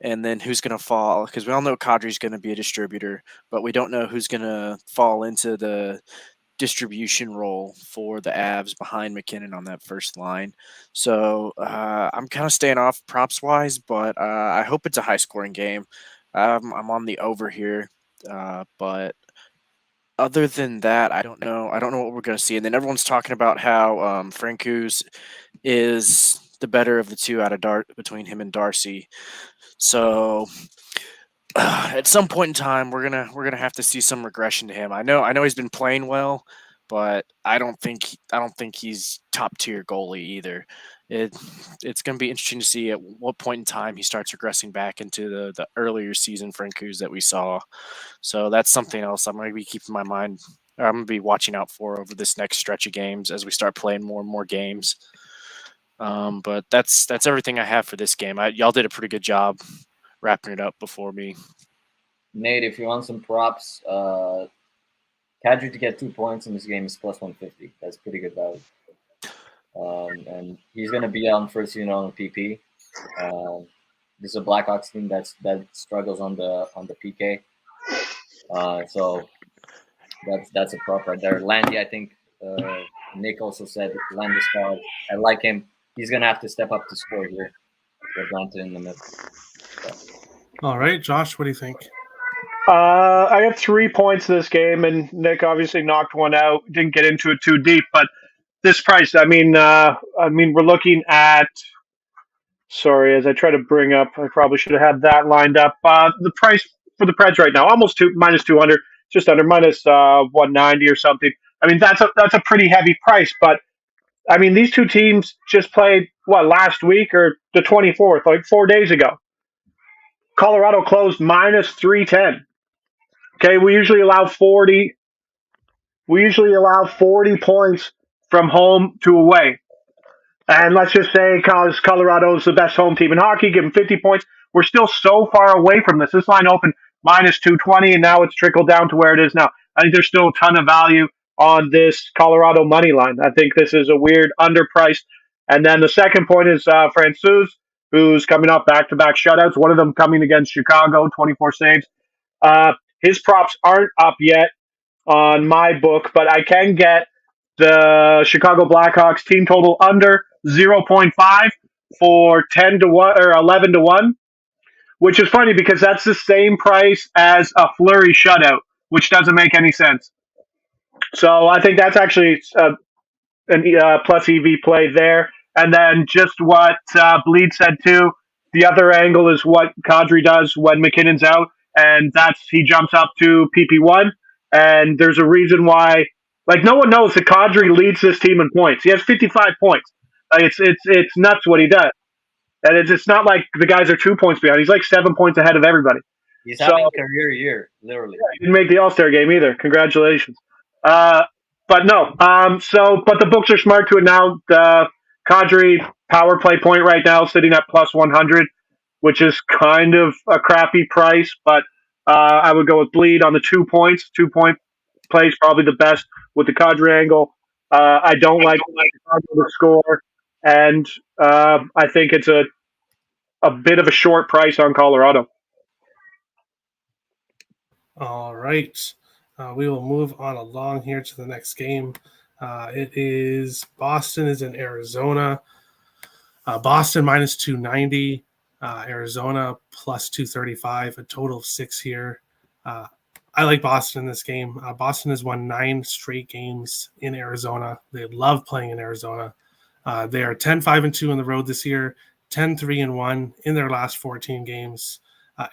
Speaker 7: And then who's going to fall, because we all know Kadri's going to be a distributor, but we don't know who's going to fall into the distribution role for the Avs behind McKinnon on that first line. So I'm kind of staying off props wise, but I hope it's a high scoring game. I'm on the over here, but other than that, I don't know what we're going to see. And then everyone's talking about how Francouz is the better of the two out of between him and Darcy. So at some point in time, we're gonna have to see some regression to him. I know he's been playing well, but I don't think he's top tier goalie either. It's gonna be interesting to see at what point in time he starts regressing back into the earlier season Francouz that we saw. So that's something else I'm gonna be keeping my mind. I'm gonna be watching out for over this next stretch of games as we start playing more and more games. But that's everything I have for this game. Y'all did a pretty good job wrapping it up before me.
Speaker 4: Nate, if you want some props, Kadri to get 2 points in this game is plus 150. That's pretty good value. And he's going to be on first unit on the PP. This is a Blackhawks team that struggles on the PK. So that's a prop right there. Landy, I think Nick also said Landeskog. I like him. He's going to have to step up to score here. With Lanton in the middle. So.
Speaker 1: All right, Josh, what do you think?
Speaker 5: I got 3 points in this game, and Nick obviously knocked one out. Didn't get into it too deep, but this price, I mean, we're looking at. Sorry, as I try to bring up, I probably should have had that lined up. The price for the Preds right now, almost minus 200, just under minus 190 or something. I mean, that's a pretty heavy price, but I mean, these two teams just played last week or the 24th, like 4 days ago. Colorado closed minus 310. Okay, we usually allow 40. We usually allow 40 points from home to away. And let's just say because Colorado is the best home team in hockey, give them 50 points. We're still so far away from this. This line opened minus 220, and now it's trickled down to where it is now. I think there's still a ton of value on this Colorado money line. I think this is a weird underpriced. And then the second point is Francouz, who's coming off back-to-back shutouts, one of them coming against Chicago, 24 saves. His props aren't up yet on my book, but I can get the Chicago Blackhawks team total under 0.5 for 10 to 1 or 11 to 1, which is funny because that's the same price as a Fleury shutout, which doesn't make any sense. So I think that's actually a plus EV play there. And then just what Bleed said too, the other angle is what Kadri does when McKinnon's out, and he jumps up to PP1. And there's a reason why, no one knows that Kadri leads this team in points. He has 55 points. It's nuts what he does. And it's not like the guys are 2 points behind. He's like 7 points ahead of everybody.
Speaker 4: He's having a career year, literally.
Speaker 5: Yeah, he didn't make the All-Star game either. Congratulations. But no. But the books are smart to it now. The Kadri power play point right now sitting at plus 100, which is kind of a crappy price. But I would go with Bleed on the 2 points. 2 point plays probably the best with the Kadri angle. I don't like the score, and I think it's a bit of a short price on Colorado.
Speaker 1: All right. We will move on along here to the next game. It is Boston is in Arizona. Boston minus 290, Arizona plus 235, a total of 6 here. I like Boston in this game. Boston has won 9 straight games in Arizona. They love playing in Arizona. They are 10-5-2 on the road this year, 10-3-1 in their last 14 games.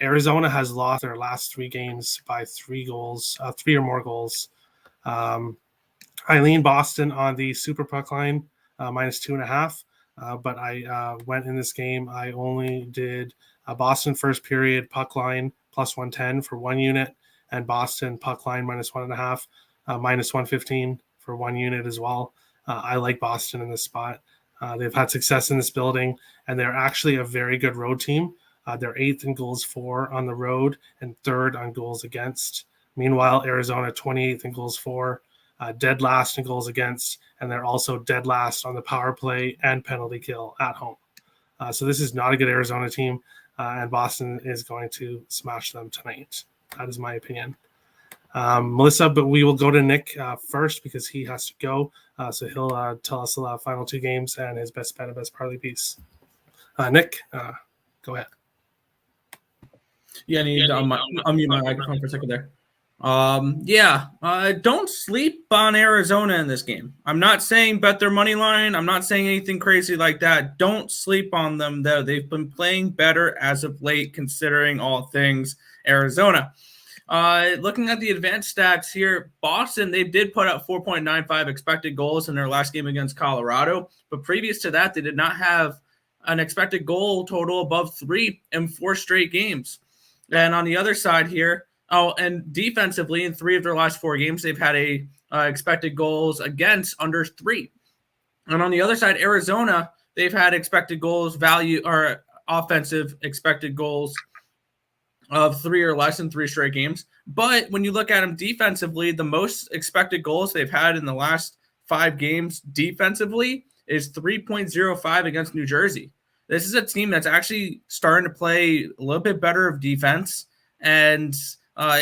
Speaker 1: Arizona has lost their last 3 games by 3 goals, 3 or more goals. I lean Boston on the super puck line, minus 2.5. But I went in this game. I only did Boston first period puck line plus 110 for 1 unit, and Boston puck line minus 1.5, minus 115 for 1 unit as well. I like Boston in this spot. They've had success in this building, and they're actually a very good road team. They're 8th in goals for on the road and 3rd on goals against. Meanwhile, Arizona 28th in goals for, dead last in goals against, and they're also dead last on the power play and penalty kill at home. So this is not a good Arizona team, and Boston is going to smash them tonight. That is my opinion. Melissa, but we will go to Nick first because he has to go. So he'll tell us the final 2 games and his best bet and best parlay piece. Nick, go ahead.
Speaker 3: Yeah, I need to unmute my microphone for a second there. Don't sleep on Arizona in this game. I'm not saying bet their money line. I'm not saying anything crazy like that. Don't sleep on them, though. They've been playing better as of late, considering all things Arizona. Looking at the advanced stats here, Boston, they did put up 4.95 expected goals in their last game against Colorado. But previous to that, they did not have an expected goal total above 3 in 4 straight games. And on the other side here, and defensively, in 3 of their last 4 games, they've had a expected goals against under 3. And on the other side, Arizona, they've had expected goals value or offensive expected goals of 3 or less in 3 straight games. But when you look at them defensively, the most expected goals they've had in the last 5 games defensively is 3.05 against New Jersey. This is a team that's actually starting to play a little bit better of defense and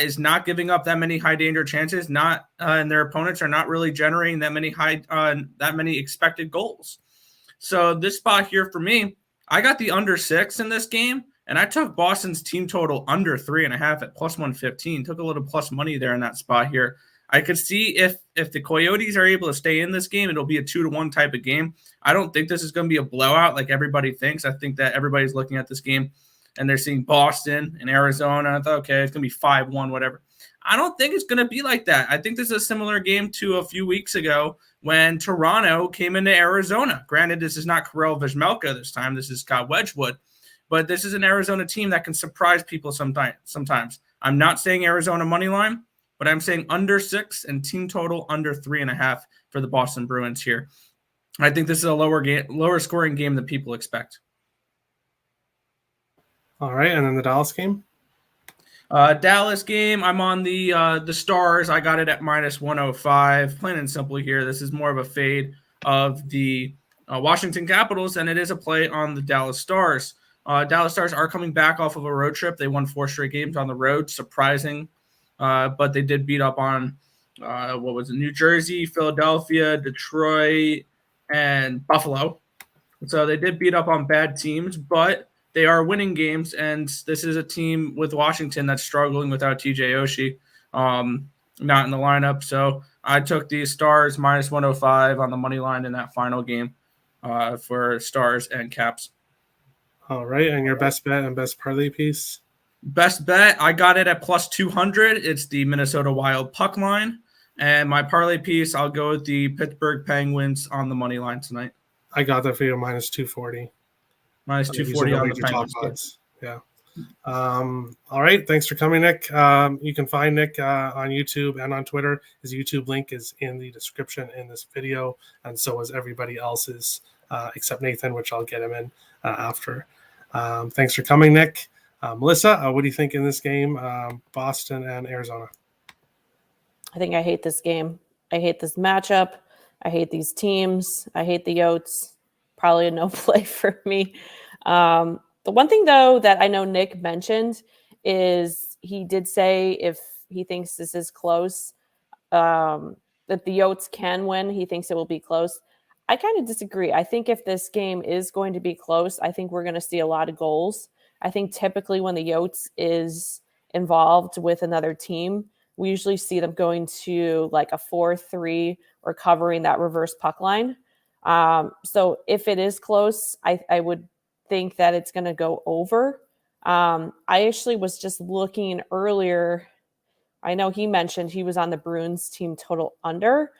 Speaker 3: is not giving up that many high danger chances. And their opponents are not really generating that many expected goals. So this spot here for me, I got the under 6 in this game, and I took Boston's team total under 3.5 at plus 115. Took a little plus money there in that spot here. I could see if the Coyotes are able to stay in this game, it'll be a 2-1 type of game. I don't think this is going to be a blowout like everybody thinks. I think that everybody's looking at this game and they're seeing Boston and Arizona. I thought, okay, it's going to be 5-1, whatever. I don't think it's going to be like that. I think this is a similar game to a few weeks ago when Toronto came into Arizona. Granted, this is not Karel Vizmelka this time. This is Scott Wedgwood. But this is an Arizona team that can surprise people sometimes. I'm not saying Arizona money line, but I'm saying under 6 and team total under 3.5 for the Boston Bruins here. I think this is a lower scoring game than people expect.
Speaker 1: All right, and then the Dallas game?
Speaker 3: Dallas game, I'm on the Stars. I got it at minus 105. Plain and simple here. This is more of a fade of the Washington Capitals, and it is a play on the Dallas Stars. Dallas Stars are coming back off of a road trip. They won 4 straight games on the road, surprising. But they did beat up on, New Jersey, Philadelphia, Detroit, and Buffalo. So they did beat up on bad teams, but they are winning games, and this is a team with Washington that's struggling without TJ Oshie not in the lineup. So I took the Stars minus 105 on the money line in that final game for Stars and Caps.
Speaker 1: All right, and your best bet and best parlay piece?
Speaker 3: Best bet, I got it at plus 200. It's the Minnesota Wild puck line. And my parlay piece, I'll go with the Pittsburgh Penguins on the money line tonight.
Speaker 1: I got that for you, minus 240.
Speaker 3: Minus 240 on the Penguins.
Speaker 1: Odds. Yeah. All right, thanks for coming, Nick. You can find Nick on YouTube and on Twitter. His YouTube link is in the description in this video, and so is everybody else's, except Nathan, which I'll get him in after. Thanks for coming, Nick. Melissa, what do you think in this game, Boston and Arizona?
Speaker 2: I think I hate this game. I hate this matchup. I hate these teams. I hate the Yotes. Probably a no play for me. The one thing, though, that I know Nick mentioned is he did say if he thinks this is close, that the Yotes can win. He thinks it will be close. I kind of disagree. I think if this game is going to be close, I think we're going to see a lot of goals. I think typically when the Yotes is involved with another team, we usually see them going to like a 4-3 or covering that reverse puck line. So if it is close, I would think that it's going to go over. I actually was just looking earlier. I know he mentioned he was on the Bruins team total under,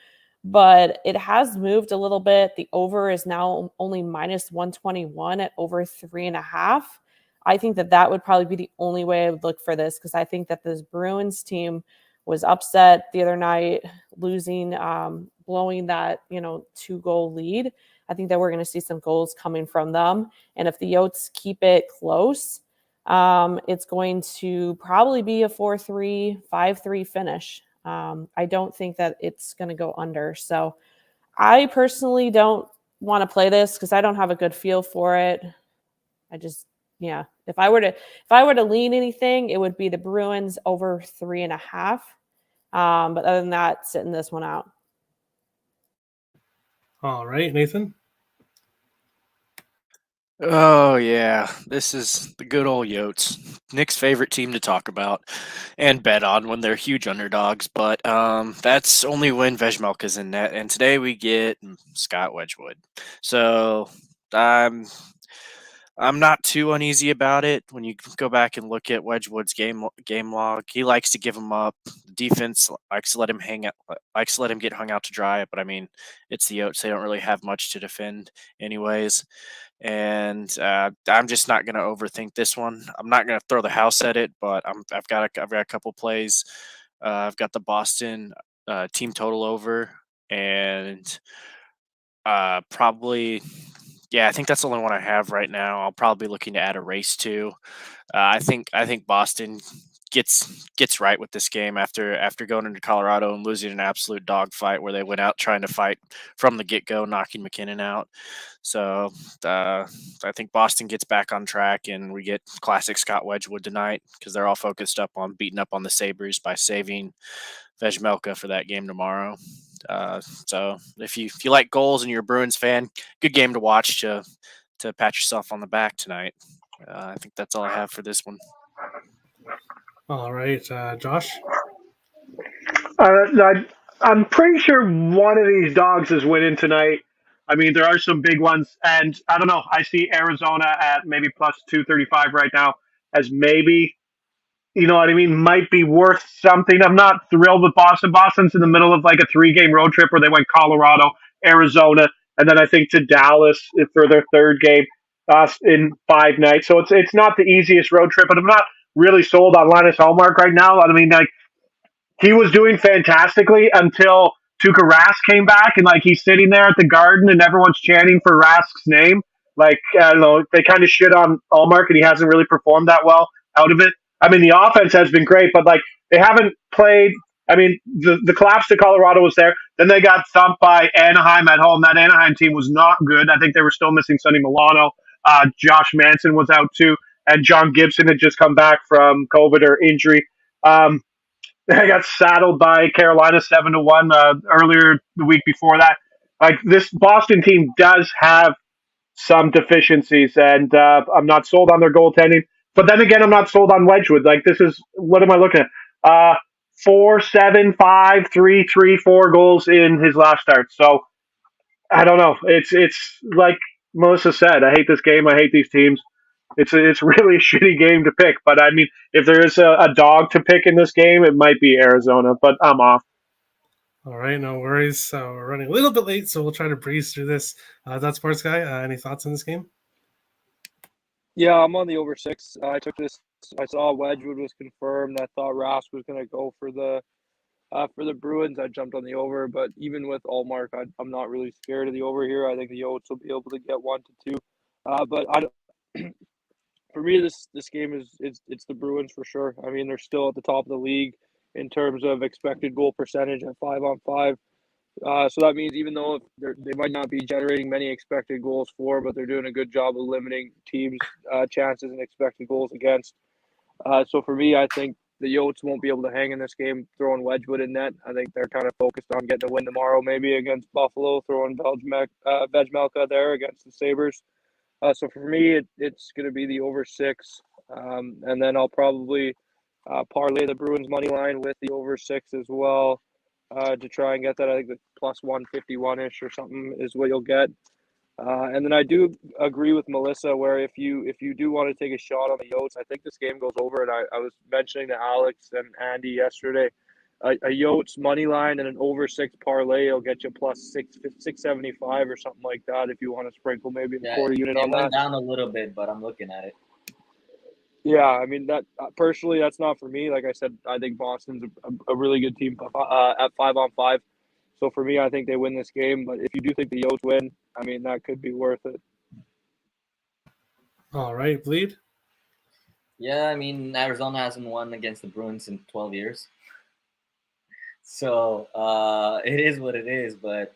Speaker 2: but it has moved a little bit. The over is now only minus 121 at over 3.5. I think that would probably be the only way I would look for this, because I think that this Bruins team was upset the other night, losing, blowing that 2-goal lead. I think that we're going to see some goals coming from them, and if the Yotes keep it close, it's going to probably be a 4-3, 5-3 finish. I don't think that it's going to go under. So I personally don't want to play this because I don't have a good feel for it. If I were to lean anything, it would be the Bruins over 3.5. But other than that, sitting this one out.
Speaker 1: All right, Nathan.
Speaker 7: Oh yeah, this is the good old Yotes, Nick's favorite team to talk about and bet on when they're huge underdogs. But that's only when Vejmelka's in net, and today we get Scott Wedgwood. So I'm not too uneasy about it. When you go back and look at Wedgwood's game log, he likes to give him up. Defense likes to let him get hung out to dry. But I mean, it's the Yotes; they don't really have much to defend, anyways. And I'm just not going to overthink this one. I'm not going to throw the house at it, but I've got a couple plays. I've got the Boston team total over, and probably, yeah, I think that's the only one I have right now. I'll probably be looking to add a race to. I think Boston gets right with this game after going into Colorado and losing an absolute dogfight where they went out trying to fight from the get-go, knocking McKinnon out. So I think Boston gets back on track, and we get classic Scott Wedgwood tonight because they're all focused up on beating up on the Sabres by saving Vejmelka for that game tomorrow. So if you like goals and you're a Bruins fan, good game to watch to pat yourself on the back tonight. I think that's all I have for this one.
Speaker 1: All right, Josh.
Speaker 5: I'm pretty sure one of these dogs is winning tonight. I mean, there are some big ones, and I don't know. I see Arizona at maybe plus 235 right now as maybe, you know what I mean, might be worth something. I'm not thrilled with Boston. Boston's in the middle of like a 3-game road trip where they went Colorado, Arizona, and then I think to Dallas for their third game in 5 nights. So it's not the easiest road trip, but I'm not really sold on Linus Ullmark right now. I mean, like, he was doing fantastically until Tuukka Rask came back, and like he's sitting there at the Garden and everyone's chanting for Rask's name. Like, I don't know, they kind of shit on Ullmark, and he hasn't really performed that well out of it. I mean, the offense has been great, but like they haven't played. I mean, the collapse to Colorado was there. Then they got thumped by Anaheim at home. That Anaheim team was not good. I think they were still missing Sonny Milano. Josh Manson was out too, and John Gibson had just come back from COVID or injury. They got saddled by Carolina 7-1 earlier the week before that. Like, this Boston team does have some deficiencies, and I'm not sold on their goaltending. But then again, I'm not sold on Wedgwood. Like, this is, what am I looking at? 4, 7, 5, 3, 3, 4 goals in his last start. So I don't know. It's like Melissa said. I hate this game. I hate these teams. It's really a shitty game to pick. But I mean, if there is a dog to pick in this game, it might be Arizona. But I'm off.
Speaker 1: All right, no worries. We're running a little bit late, so we'll try to breeze through this. That's Sports Guy. Any thoughts on this game?
Speaker 6: Yeah, I'm on the over 6. I took this. I saw Wedgwood was confirmed. I thought Rask was going to go for the Bruins. I jumped on the over, but even with Ullmark, I'm not really scared of the over here. I think the Yotes will be able to get 1 to 2. But for me, this game it's the Bruins for sure. I mean, they're still at the top of the league in terms of expected goal percentage at 5-on-5. So that means even though they might not be generating many expected goals for, but they're doing a good job of limiting teams' chances and expected goals against. So for me, I think the Yotes won't be able to hang in this game throwing Wedgwood in net. I think they're kind of focused on getting a win tomorrow, maybe against Buffalo, throwing Vejmelka there against the Sabres. So for me, it's going to be the over 6. And then I'll probably parlay the Bruins money line with the over 6 as well to try and get that. I think the plus 151-ish or something is what you'll get. And then I do agree with Melissa where if you do want to take a shot on the Yotes, I think this game goes over. And I was mentioning to Alex and Andy yesterday, a Yotes money line and an over 6 parlay will get you plus 675 or something like that if you want to sprinkle maybe a quarter unit on that.
Speaker 4: It went down a little bit, but I'm looking at it.
Speaker 6: Yeah, I mean that personally, that's not for me. Like I said, I think Boston's a really good team at 5-on-5. So for me, I think they win this game. But if you do think the Yotes win, I mean that could be worth it.
Speaker 1: All right, Bleed.
Speaker 4: Yeah, I mean Arizona hasn't won against the Bruins in 12 years. So it is what it is. But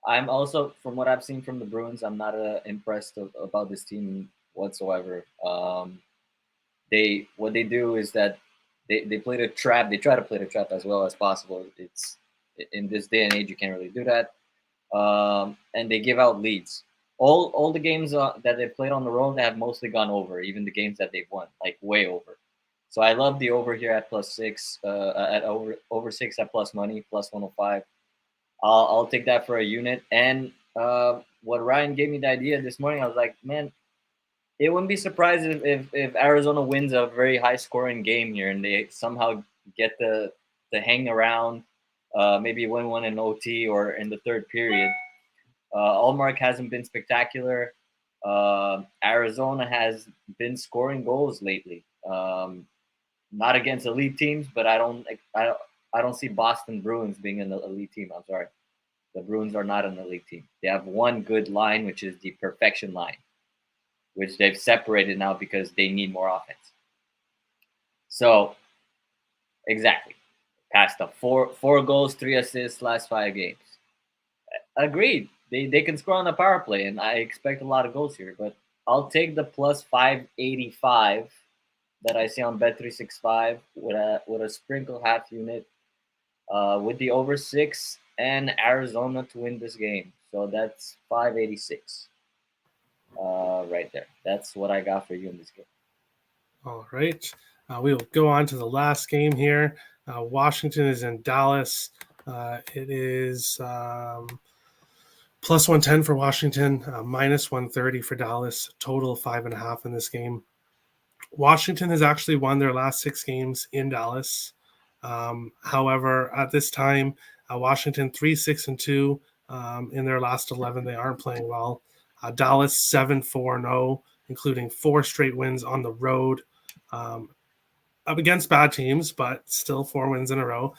Speaker 4: I'm also, from what I've seen from the Bruins, I'm not impressed about this team whatsoever. What they do is that they play the trap. They try to play the trap as well as possible. It's in this day and age you can't really do that, and they give out leads. All the games that they played on the road, they have mostly gone over. Even the games that they've won, like way over. So I love the over here at plus 6, at over 6 at plus money, plus 105. I'll take that for a unit. And what Ryan gave me the idea this morning, I was like, man, it wouldn't be surprised if Arizona wins a very high-scoring game here and they somehow get the hang around, maybe win one in OT or in the third period. Allmark hasn't been spectacular. Arizona has been scoring goals lately, not against elite teams, but I don't see Boston Bruins being an elite team. I'm sorry, the Bruins are not an elite team. They have one good line, which is the perfection line, which they've separated now because they need more offense. So, exactly. Past the four goals, 3 assists, last 5 games. Agreed. They can score on the power play, and I expect a lot of goals here. But I'll take the plus 585 that I see on Bet365 with a sprinkle half unit with the over 6 and Arizona to win this game. So that's 586. Right there. That's what I got for you in this game.
Speaker 1: All right. We will go on to the last game here. Washington is in Dallas. It is plus 110 for Washington, minus 130 for Dallas. Total of 5.5 in this game. Washington has actually won their last 6 games in Dallas. However, at this time, Washington 3-6-2 in their last 11. They aren't playing well. Dallas 7-4-0, including 4 straight wins on the road up against bad teams, but still 4 wins in a row.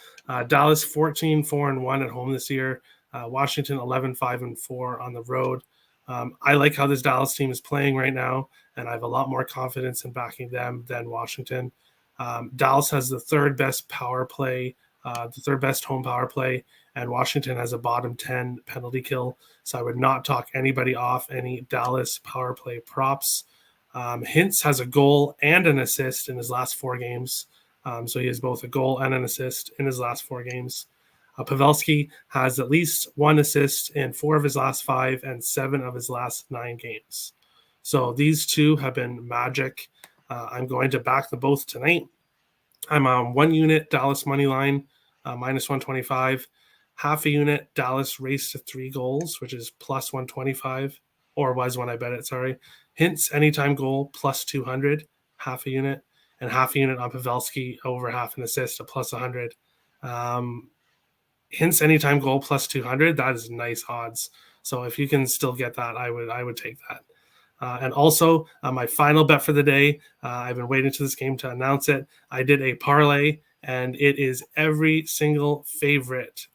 Speaker 1: Dallas 14-4-1 at home this year. Washington 11-5-4 on the road. I like how this Dallas team is playing right now, and I have a lot more confidence in backing them than Washington. Dallas has the third best power play, the third best home power play, and Washington has a bottom 10 penalty kill. So I would not talk anybody off any Dallas power play props. Hintz has a goal and an assist in his last 4 games. So he has both a goal and an assist in his last 4 games. Pavelski has at least 1 assist in 4 of his last 5 and 7 of his last 9 games. So these two have been magic. I'm going to back them both tonight. I'm on 1 unit Dallas money line, minus 125. Half a unit Dallas race to 3 goals, which is plus 125, or was when I bet it, sorry. Hintz anytime goal, plus 200, half a unit. And half a unit on Pavelski, over half an assist, a plus 100. Hintz anytime goal, plus 200, that is nice odds. So if you can still get that, I would take that. And also, my final bet for the day, I've been waiting to this game to announce it. I did a parlay, and it is every single favorite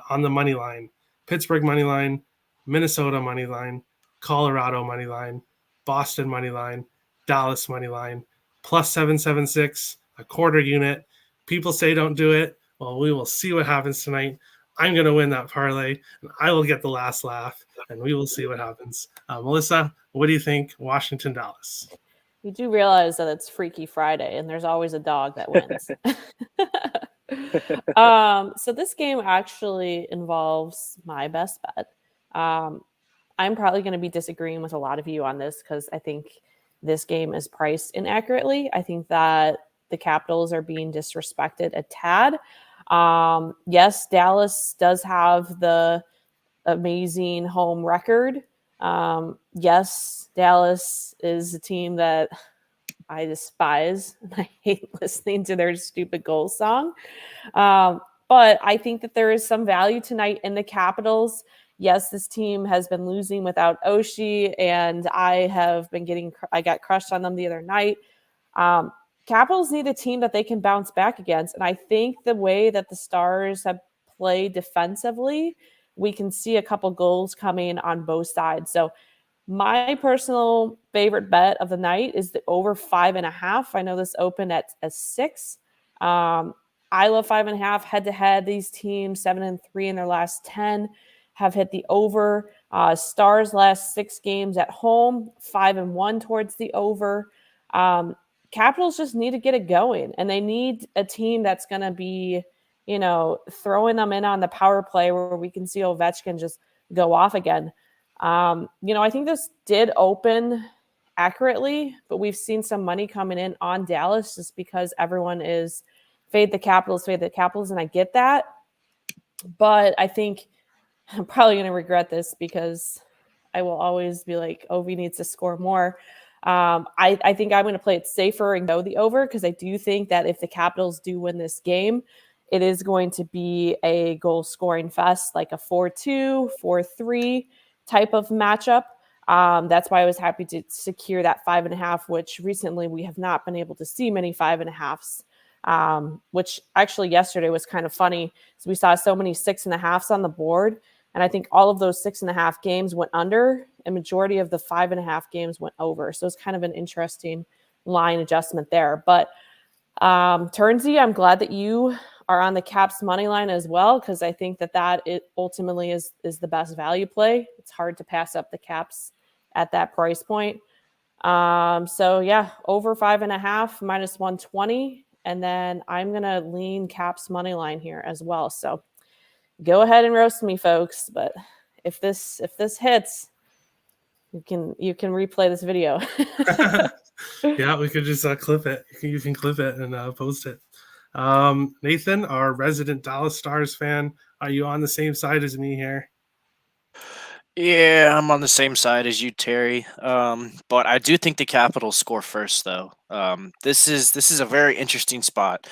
Speaker 1: on the money line. Pittsburgh money line, Minnesota money line, Colorado money line, Boston money line, Dallas money line, plus 776, a quarter unit. People say don't do it. Well, we will see what happens tonight. I'm going to win that parlay, and I will get the last laugh, and we will see what happens. Melissa, what do you think? Washington, Dallas.
Speaker 2: You do realize that it's Freaky Friday and there's always a dog that wins. So this game actually involves my best bet. I'm probably going to be disagreeing with a lot of you on this because I think this game is priced inaccurately. I think that the Capitals are being disrespected a tad. Yes, Dallas does have the amazing home record. Yes, Dallas is a team that I despise and I hate listening to their stupid goal song. But I think that there is some value tonight in the Capitals. Yes, this team has been losing without Oshie, and I got crushed on them the other night. Capitals need a team that they can bounce back against. And I think the way that the Stars have played defensively, we can see a couple goals coming on both sides. So my personal favorite bet of the night is the over 5.5. I know this opened at a 6. I love 5.5 head to head. These teams 7-3 in their last 10 have hit the over. Stars last 6 games at home, 5-1 towards the over. Capitals just need to get it going, and they need a team that's going to be, throwing them in on the power play where we can see Ovechkin just go off again. I think this did open accurately, but we've seen some money coming in on Dallas just because everyone is fade the Capitals, and I get that. But I think I'm probably going to regret this because I will always be like, Ovi needs to score more. I think I'm going to play it safer and go the over because I do think that if the Capitals do win this game, it is going to be a goal scoring fest, like a 4-2, 4-3 type of matchup. That's why I was happy to secure that 5.5, which recently we have not been able to see many 5.5s. Which actually yesterday was kind of funny. So we saw so many 6.5s on the board. And I think all of those 6.5 games went under, and majority of the 5.5 games went over. So it's kind of an interesting line adjustment there. But Turnsy, I'm glad that you are on the Caps money line as well, because I think that it ultimately is the best value play. It's hard to pass up the Caps at that price point. So yeah, over 5.5 minus 120. And then I'm going to lean Caps money line here as well. So go ahead and roast me, folks. But if this hits, you can replay this video.
Speaker 1: Yeah, we could just clip it. You can clip it and post it. Nathan, our resident Dallas Stars fan, are you on the same side as me here?
Speaker 7: Yeah, I'm on the same side as you, Terry. But I do think the Capitals score first, though. This is a very interesting spot.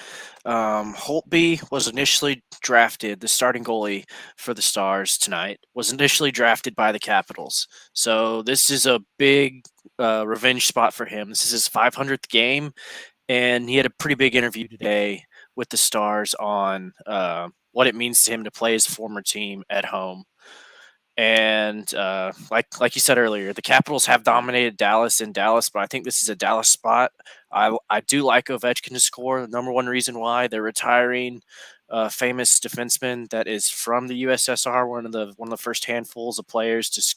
Speaker 7: Holtby was initially drafted, the starting goalie for the Stars tonight, was initially drafted by the Capitals. So this is a big revenge spot for him. This is his 500th game, and he had a pretty big interview today with the Stars on what it means to him to play his former team at home. And like you said earlier, the Capitals have dominated Dallas in Dallas, but I think this is a Dallas spot. I do like Ovechkin to score. The number one reason why they're retiring famous defenseman that is from the USSR, one of the first handfuls of players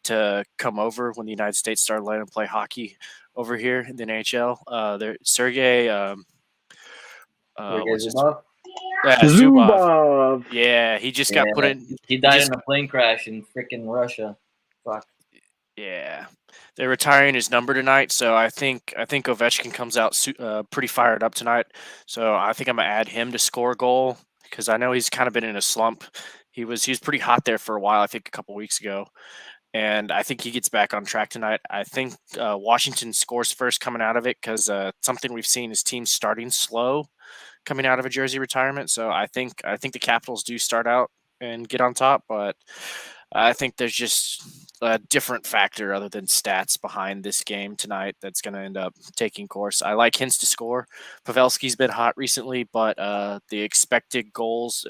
Speaker 7: to come over when the United States started letting them play hockey over here in the NHL. Sergei. What's his name? Yeah, Zubov. Yeah, he just got put in.
Speaker 4: He died in a plane crash in freaking Russia. Fuck.
Speaker 7: Yeah, they're retiring his number tonight, so I think Ovechkin comes out pretty fired up tonight. So I think I'm gonna add him to score a goal because I know he's kind of been in a slump. He was pretty hot there for a while. I think a couple weeks ago, and I think he gets back on track tonight. I think Washington scores first coming out of it because something we've seen is teams starting slow coming out of a jersey retirement. So I think the Capitals do start out and get on top, but I think there's just a different factor other than stats behind this game tonight that's going to end up taking course. I like Hintz to score. Pavelski's been hot recently, but the expected goals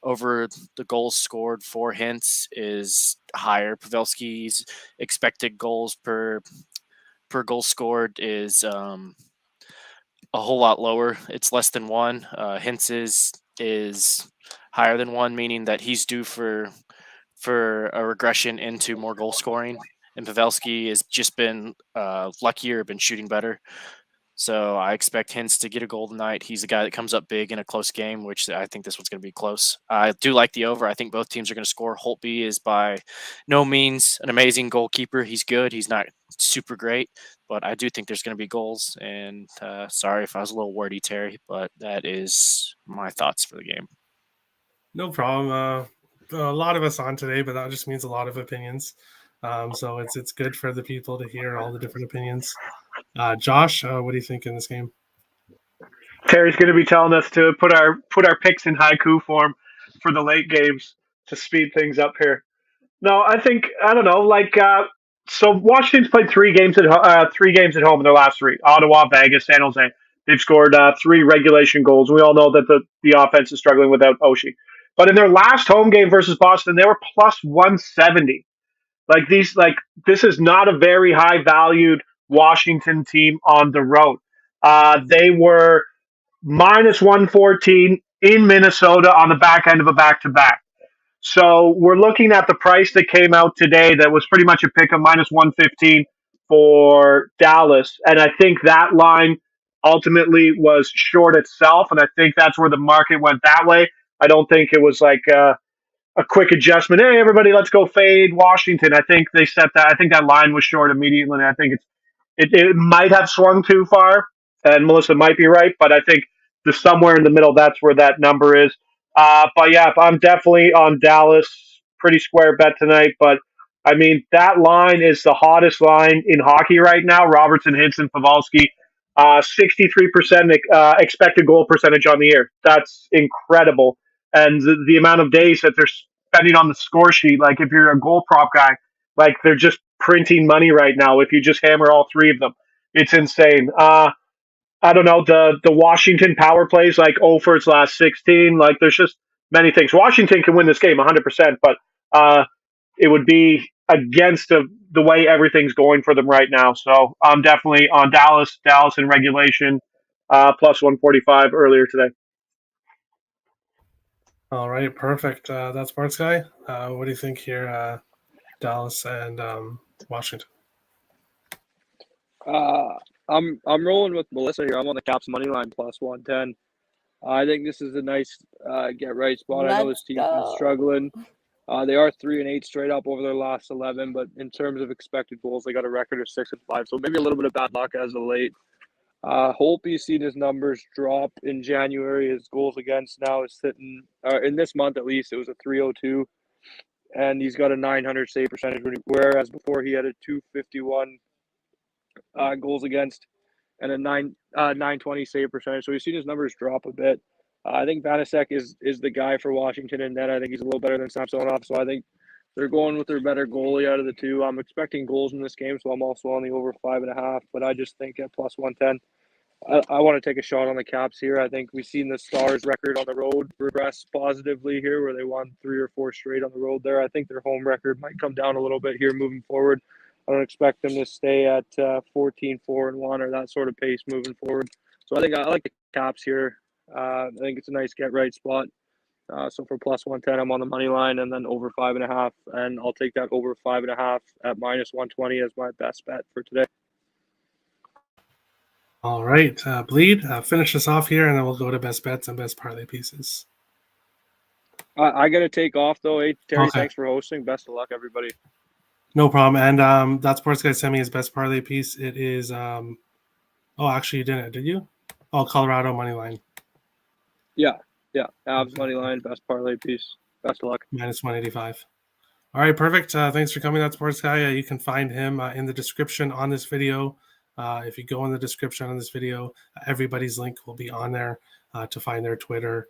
Speaker 7: over the goals scored for Hintz is higher. Pavelski's expected goals per goal scored is a whole lot lower. It's less than 1. Hintz's is higher than 1, meaning that he's due for a regression into more goal scoring. and Pavelski has just been luckier, been shooting better. So I expect Hintz to get a goal tonight. He's a guy that comes up big in a close game, which I think this one's going to be close. I do like the over. I think both teams are going to score. Holtby is by no means an amazing goalkeeper. He's good. He's not super great, but I do think there's going to be goals. And sorry if I was a little wordy, Terry, but that is my thoughts for the game.
Speaker 1: No problem. A lot of us on today, but that just means a lot of opinions. So it's good for the people to hear all the different opinions. Josh, what do you think in this game?
Speaker 5: Terry's going to be telling us to put our picks in haiku form for the late games to speed things up here. No, I don't know. So Washington's played 3 games at home in their last 3. Ottawa, Vegas, San Jose. They've scored 3 regulation goals. We all know that the offense is struggling without Oshie. But in their last home game versus Boston, they were plus 170. This is not a very high valued Washington team on the road. They were minus 114 in Minnesota on the back end of a back-to-back. So we're looking at the price that came out today that was pretty much a pick of minus 115 for Dallas. And I think that line ultimately was short itself. And I think that's where the market went that way. I don't think it was like a quick adjustment. Hey, everybody, let's go fade Washington. I think they set that. I think that line was short immediately. And I think it might have swung too far. And Melissa might be right. But I think somewhere in the middle, that's where that number is. But yeah, I'm definitely on Dallas. Pretty square bet tonight. But I mean, that line is the hottest line in hockey right now. Robertson, Hinson, Pavelski, 63% expected goal percentage on the year. That's incredible. And the amount of days that they're spending on the score sheet, like if you're a goal prop guy, like they're just printing money right now. If you just hammer all 3 of them, it's insane. I don't know, the Washington power plays like 0 for its last 16. Like there's just many things. Washington can win this game 100%, but it would be against the way everything's going for them right now. So I'm definitely on Dallas in regulation, plus 145 earlier today.
Speaker 1: All right, perfect. That's Sports Guy. What do you think here, Dallas and Washington?
Speaker 6: I'm rolling with Melissa here. I'm on the Caps money line plus 110. I think this is a nice get right spot. I know this team's been struggling. They are 3-8 straight up over their last 11, but in terms of expected goals, they got a record of 6-5. So maybe a little bit of bad luck as of late. Holtby's seen his numbers drop in January. His goals against now is sitting in this month at least. It was a 302, and he's got a 900 save percentage, whereas before he had a 251 goals against and a 920 save percentage. So we've seen his numbers drop a bit. I think Vanacek is the guy for Washington, and then I think he's a little better than Samsonov. So I think they're going with their better goalie out of the 2. I'm expecting goals in this game, so I'm also on the over 5.5. But I just think at plus 110, I want to take a shot on the Caps here. I think we've seen the Stars record on the road regress positively here, where they won 3 or 4 straight on the road there. I think their home record might come down a little bit here moving forward. I don't expect them to stay at 14-4-1 or that sort of pace moving forward. So I like the Caps here. I think it's a nice get right spot. So for plus 110, I'm on the money line, and then over 5.5, and I'll take that over 5.5 at minus 120 as my best bet for today.
Speaker 1: All right, Bleed, finish us off here, and then we'll go to best bets and best parlay pieces.
Speaker 6: I got to take off, though. Hey, Terry,
Speaker 1: Okay.
Speaker 6: Thanks for hosting. Best of luck, everybody.
Speaker 1: No problem. And that Sports Guy sent me his best parlay piece. It is oh, actually you didn't, did you? Oh, Colorado money line.
Speaker 6: Yeah. Avs money line, best parlay piece. Best of luck.
Speaker 1: Minus 185. All right, perfect. Thanks for coming, that Sports Guy. You can find him in the description on this video. If you go in the description on this video, everybody's link will be on there to find their Twitter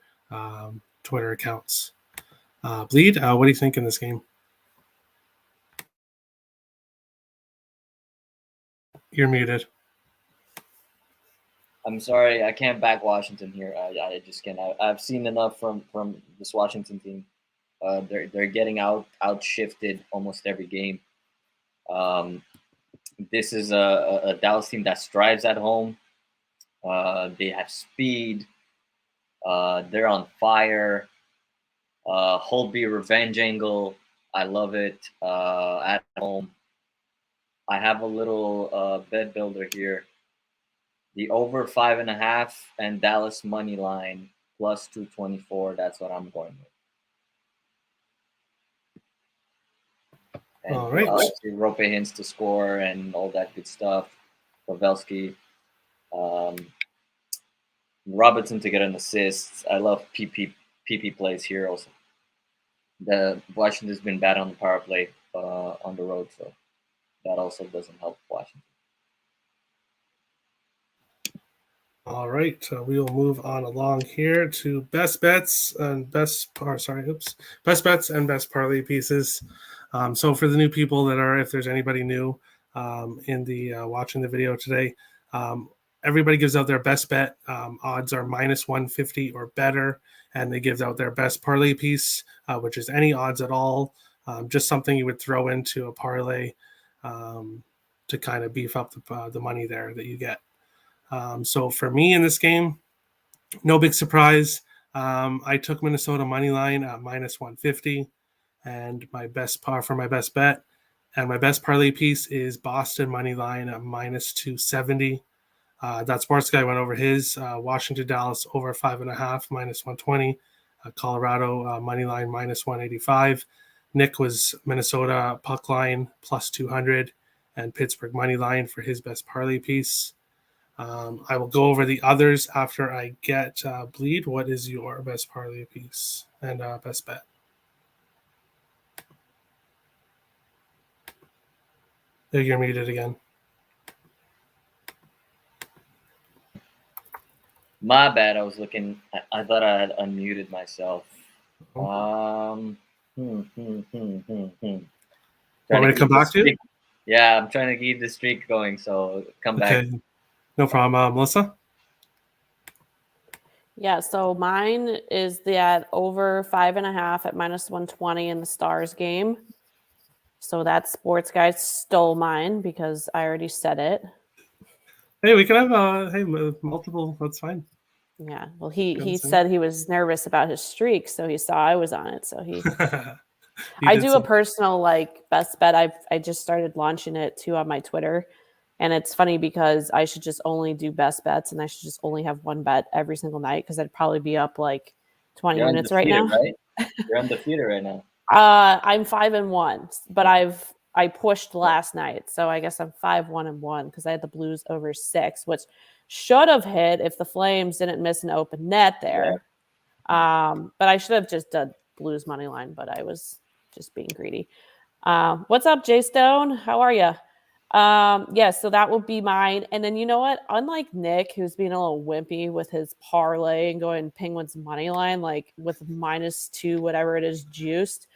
Speaker 1: accounts. Bleed, what do you think in this game? You're muted.
Speaker 4: I'm sorry, I can't back Washington here. I just can't. I've seen enough from this Washington team. They're getting outshifted almost every game. This is a Dallas team that strives at home. They have speed. They're on fire. Holtby revenge angle. I love it at home. I have a little bet builder here. The over 5.5 and Dallas money line plus 224. That's what I'm going with. And
Speaker 1: All right.
Speaker 4: obviously Rope hints to score and all that good stuff. Pavelski, Robertson to get an assist. I love PP plays here also. The Washington's been bad on the power play on the road, so that also doesn't help Washington.
Speaker 1: All right, so we will move on along here to best bets and best best bets and best parlay pieces. So for the new people that are, if there's anybody new in the watching the video today, everybody gives out their best bet. Odds are minus 150 or better, and they give out their best parlay piece, which is any odds at all, just something you would throw into a parlay to kind of beef up the money there that you get. So for me in this game, no big surprise. I took Minnesota money line at minus 150, and my best par for my best bet, and my best parlay piece is Boston money line at minus 270. That sports guy went over his Washington Dallas over 5.5 minus 120. Colorado money line minus 185. Nick was Minnesota puck line plus 200, and Pittsburgh money line for his best parlay piece. I will go over the others after I get Bleed. What is your best parlay piece and best bet? There, you're muted again.
Speaker 4: My bad. I was looking. I thought I had unmuted myself.
Speaker 1: Want me
Speaker 4: Trying
Speaker 1: to come
Speaker 4: keep
Speaker 1: back
Speaker 4: the
Speaker 1: to you?
Speaker 4: streak- Yeah, I'm trying to keep the streak going. So come back.
Speaker 1: Okay, no problem. Melissa?
Speaker 2: Yeah, so mine is that over 5.5 at minus 120 in the Stars game. So that sports guy stole mine because I already said it.
Speaker 1: Hey, we can have multiple. That's fine.
Speaker 2: Yeah, well, he
Speaker 1: Johnson.
Speaker 2: said he was nervous about his streak, so he saw I was on it. So
Speaker 1: He
Speaker 2: I
Speaker 1: did
Speaker 2: do a
Speaker 1: some-
Speaker 2: personal like best bet. I just started launching it too on my Twitter, and it's funny because I should just only do best bets, and I should just only have one bet every single night because I'd probably be up like 20
Speaker 4: You're
Speaker 2: minutes right now.
Speaker 4: undefeated, right? You're undefeated right now.
Speaker 2: I'm 5-1, but I pushed last night, so I guess I'm 5-1-1 because I had the Blues over 6, which should have hit if the Flames didn't miss an open net there. But I should have just done Blues money line, but I was just being greedy. What's up, Jay Stone? How are you? Yeah, so that will be mine. And then you know what? Unlike Nick, who's being a little wimpy with his parlay and going Penguins money line, like with -2, whatever it is, juiced.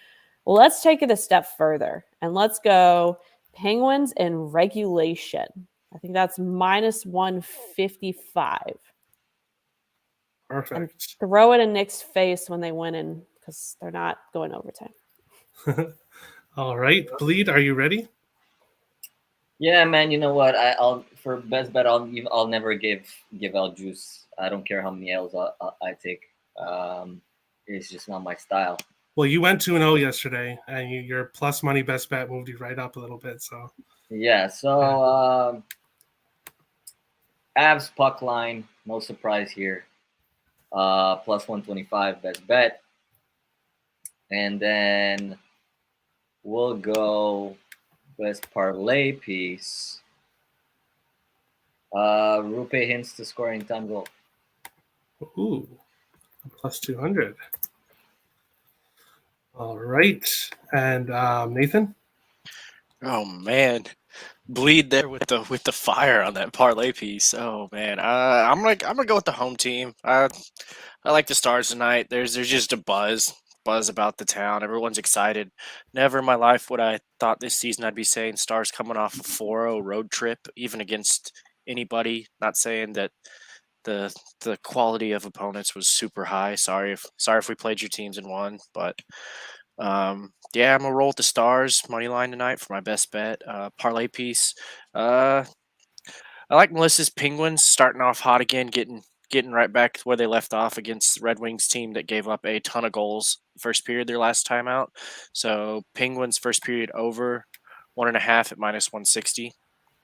Speaker 2: Let's take it a step further and let's go Penguins in regulation. I think that's -155. And
Speaker 1: Perfect.
Speaker 2: throw it in Nick's face when they win in because they're not going overtime.
Speaker 1: All right, Bleed, are you ready?
Speaker 4: Yeah, man. You know what? I'll for best bet. I'll never give out juice. I don't care how many L's I take. It's just not my style.
Speaker 1: Well, you went 2-0 yesterday, and your plus money best bet moved you right up a little bit. So
Speaker 4: Yeah. So Avs puck line. No surprise here. Plus 125 best bet, and then we'll go best parlay piece. Rupe hints to score anytime goal.
Speaker 1: ooh, plus 200. All right, and Nathan.
Speaker 7: Oh man, Bleed there with the fire on that parlay piece. Oh man, I'm gonna go with the home team. I like the Stars tonight. There's just a buzz about the town. Everyone's excited. Never in my life would I thought this season I'd be saying Stars coming off a 4-0 road trip, even against anybody. Not saying that the quality of opponents was super high. Sorry if we played your teams and won, but yeah, I'm gonna roll with the Stars money line tonight for my best bet. Parlay piece. I like Melissa's Penguins starting off hot again, getting right back to where they left off against the Red Wings team that gave up a ton of goals first period their last time out. So Penguins first period over 1.5 at -160.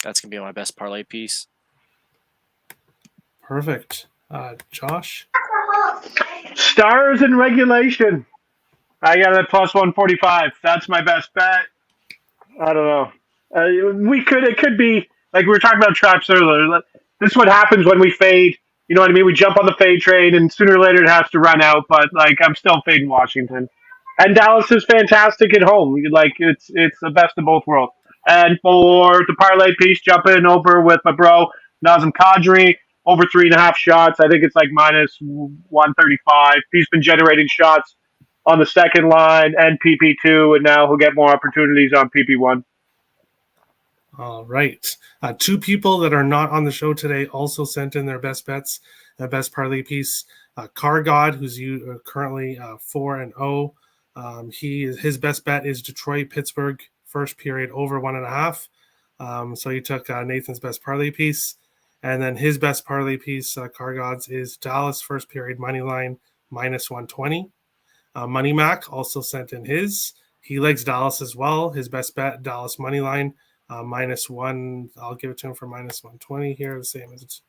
Speaker 7: That's gonna be my best parlay piece.
Speaker 1: Perfect. Josh?
Speaker 5: Stars in regulation. I got it plus 145. That's my best bet. I don't know. It could be, like we were talking about traps earlier. This is what happens when we fade. You know what I mean? We jump on the fade train, and sooner or later it has to run out. But like, I'm still fading Washington, and Dallas is fantastic at home. Like, it's the best of both worlds. And for the parlay piece, jumping over with my bro Nazem Kadri, over 3.5 shots. I think it's like minus 135. He's been generating shots on the second line and PP2, and now he'll get more opportunities on PP1.
Speaker 1: All right. Two people that are not on the show today also sent in their best bets, their best parlay piece. Car God, who's currently 4-0. His best bet is Detroit Pittsburgh first period over 1.5. So he took Nathan's best parlay piece, and then his best parlay piece, Car God's, is Dallas first period money line minus 120. Money Mac also sent in his. He likes Dallas as well. His best bet, Dallas money line. -1, I'll give it to him for minus 120 here, the same as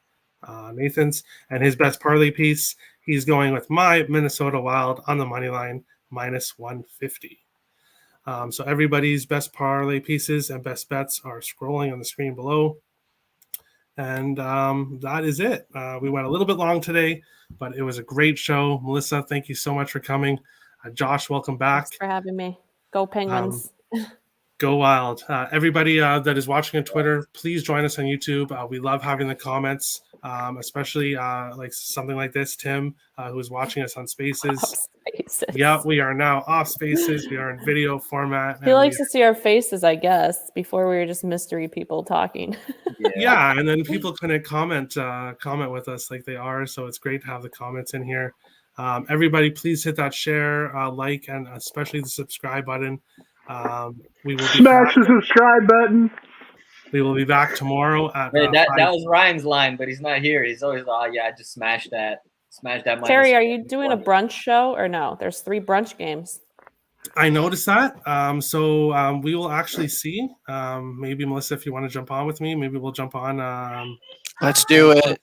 Speaker 1: Nathan's. And his best parlay piece, he's going with my Minnesota Wild on the money line, minus 150. So everybody's best parlay pieces and best bets are scrolling on the screen below. And that is it. We went a little bit long today, but it was a great show. Melissa, thank you so much for coming. Josh, welcome back.
Speaker 2: Thanks for having me. Go Penguins.
Speaker 1: Go Wild. Everybody that is watching on Twitter, please join us on YouTube. We love having the comments, especially like something like this, Tim, who is watching us on Spaces.
Speaker 2: Spaces.
Speaker 1: Yeah, we are now off Spaces. We are in video format.
Speaker 2: He likes to see our faces, I guess. Before we were just mystery people talking.
Speaker 1: Yeah, and then people couldn't comment with us like they are, so it's great to have the comments in here. Everybody, please hit that share, like, and especially the subscribe button. We will
Speaker 5: smash the subscribe button.
Speaker 1: We will be back tomorrow at
Speaker 4: that was Ryan's line, but he's not here. He's always I just smash that.
Speaker 2: Terry, are you doing a brunch show or no? There's 3 brunch games.
Speaker 1: I noticed that. So we will actually see. Maybe Melissa, if you want to jump on with me, maybe we'll jump on.
Speaker 7: Let's do it.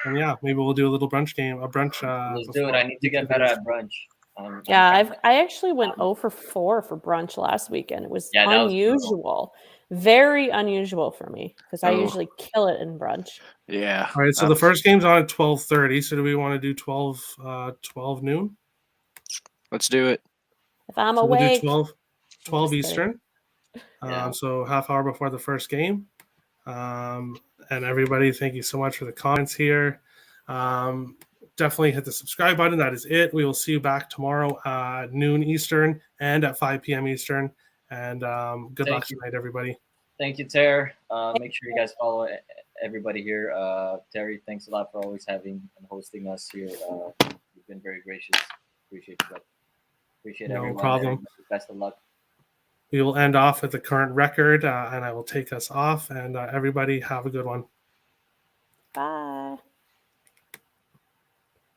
Speaker 1: And yeah, maybe we'll do a little brunch game.
Speaker 4: Let's do it. I need to get better at brunch.
Speaker 2: I actually went 0 for 4 for brunch last weekend. It was unusual, very unusual for me because I usually kill it in brunch.
Speaker 7: Yeah.
Speaker 1: All right. So the first game's on at 12:30. So do we want to do 12 noon?
Speaker 7: Let's do it.
Speaker 2: If I'm awake,
Speaker 1: we'll do 12 Eastern. So half hour before the first game. And everybody, thank you so much for the comments here. Definitely hit the subscribe button. That is it. We will see you back tomorrow at noon Eastern and at 5 p.m. Eastern. And good luck tonight, everybody.
Speaker 4: Thank you, Ter. Make sure you guys follow everybody here. Terry, thanks a lot for always having and hosting us here. You've been very gracious. Appreciate you. Appreciate everyone.
Speaker 1: No problem.
Speaker 4: Everybody. Best of luck.
Speaker 1: We will end off with the current record, and I will take us off. And everybody, have a good one.
Speaker 2: Bye.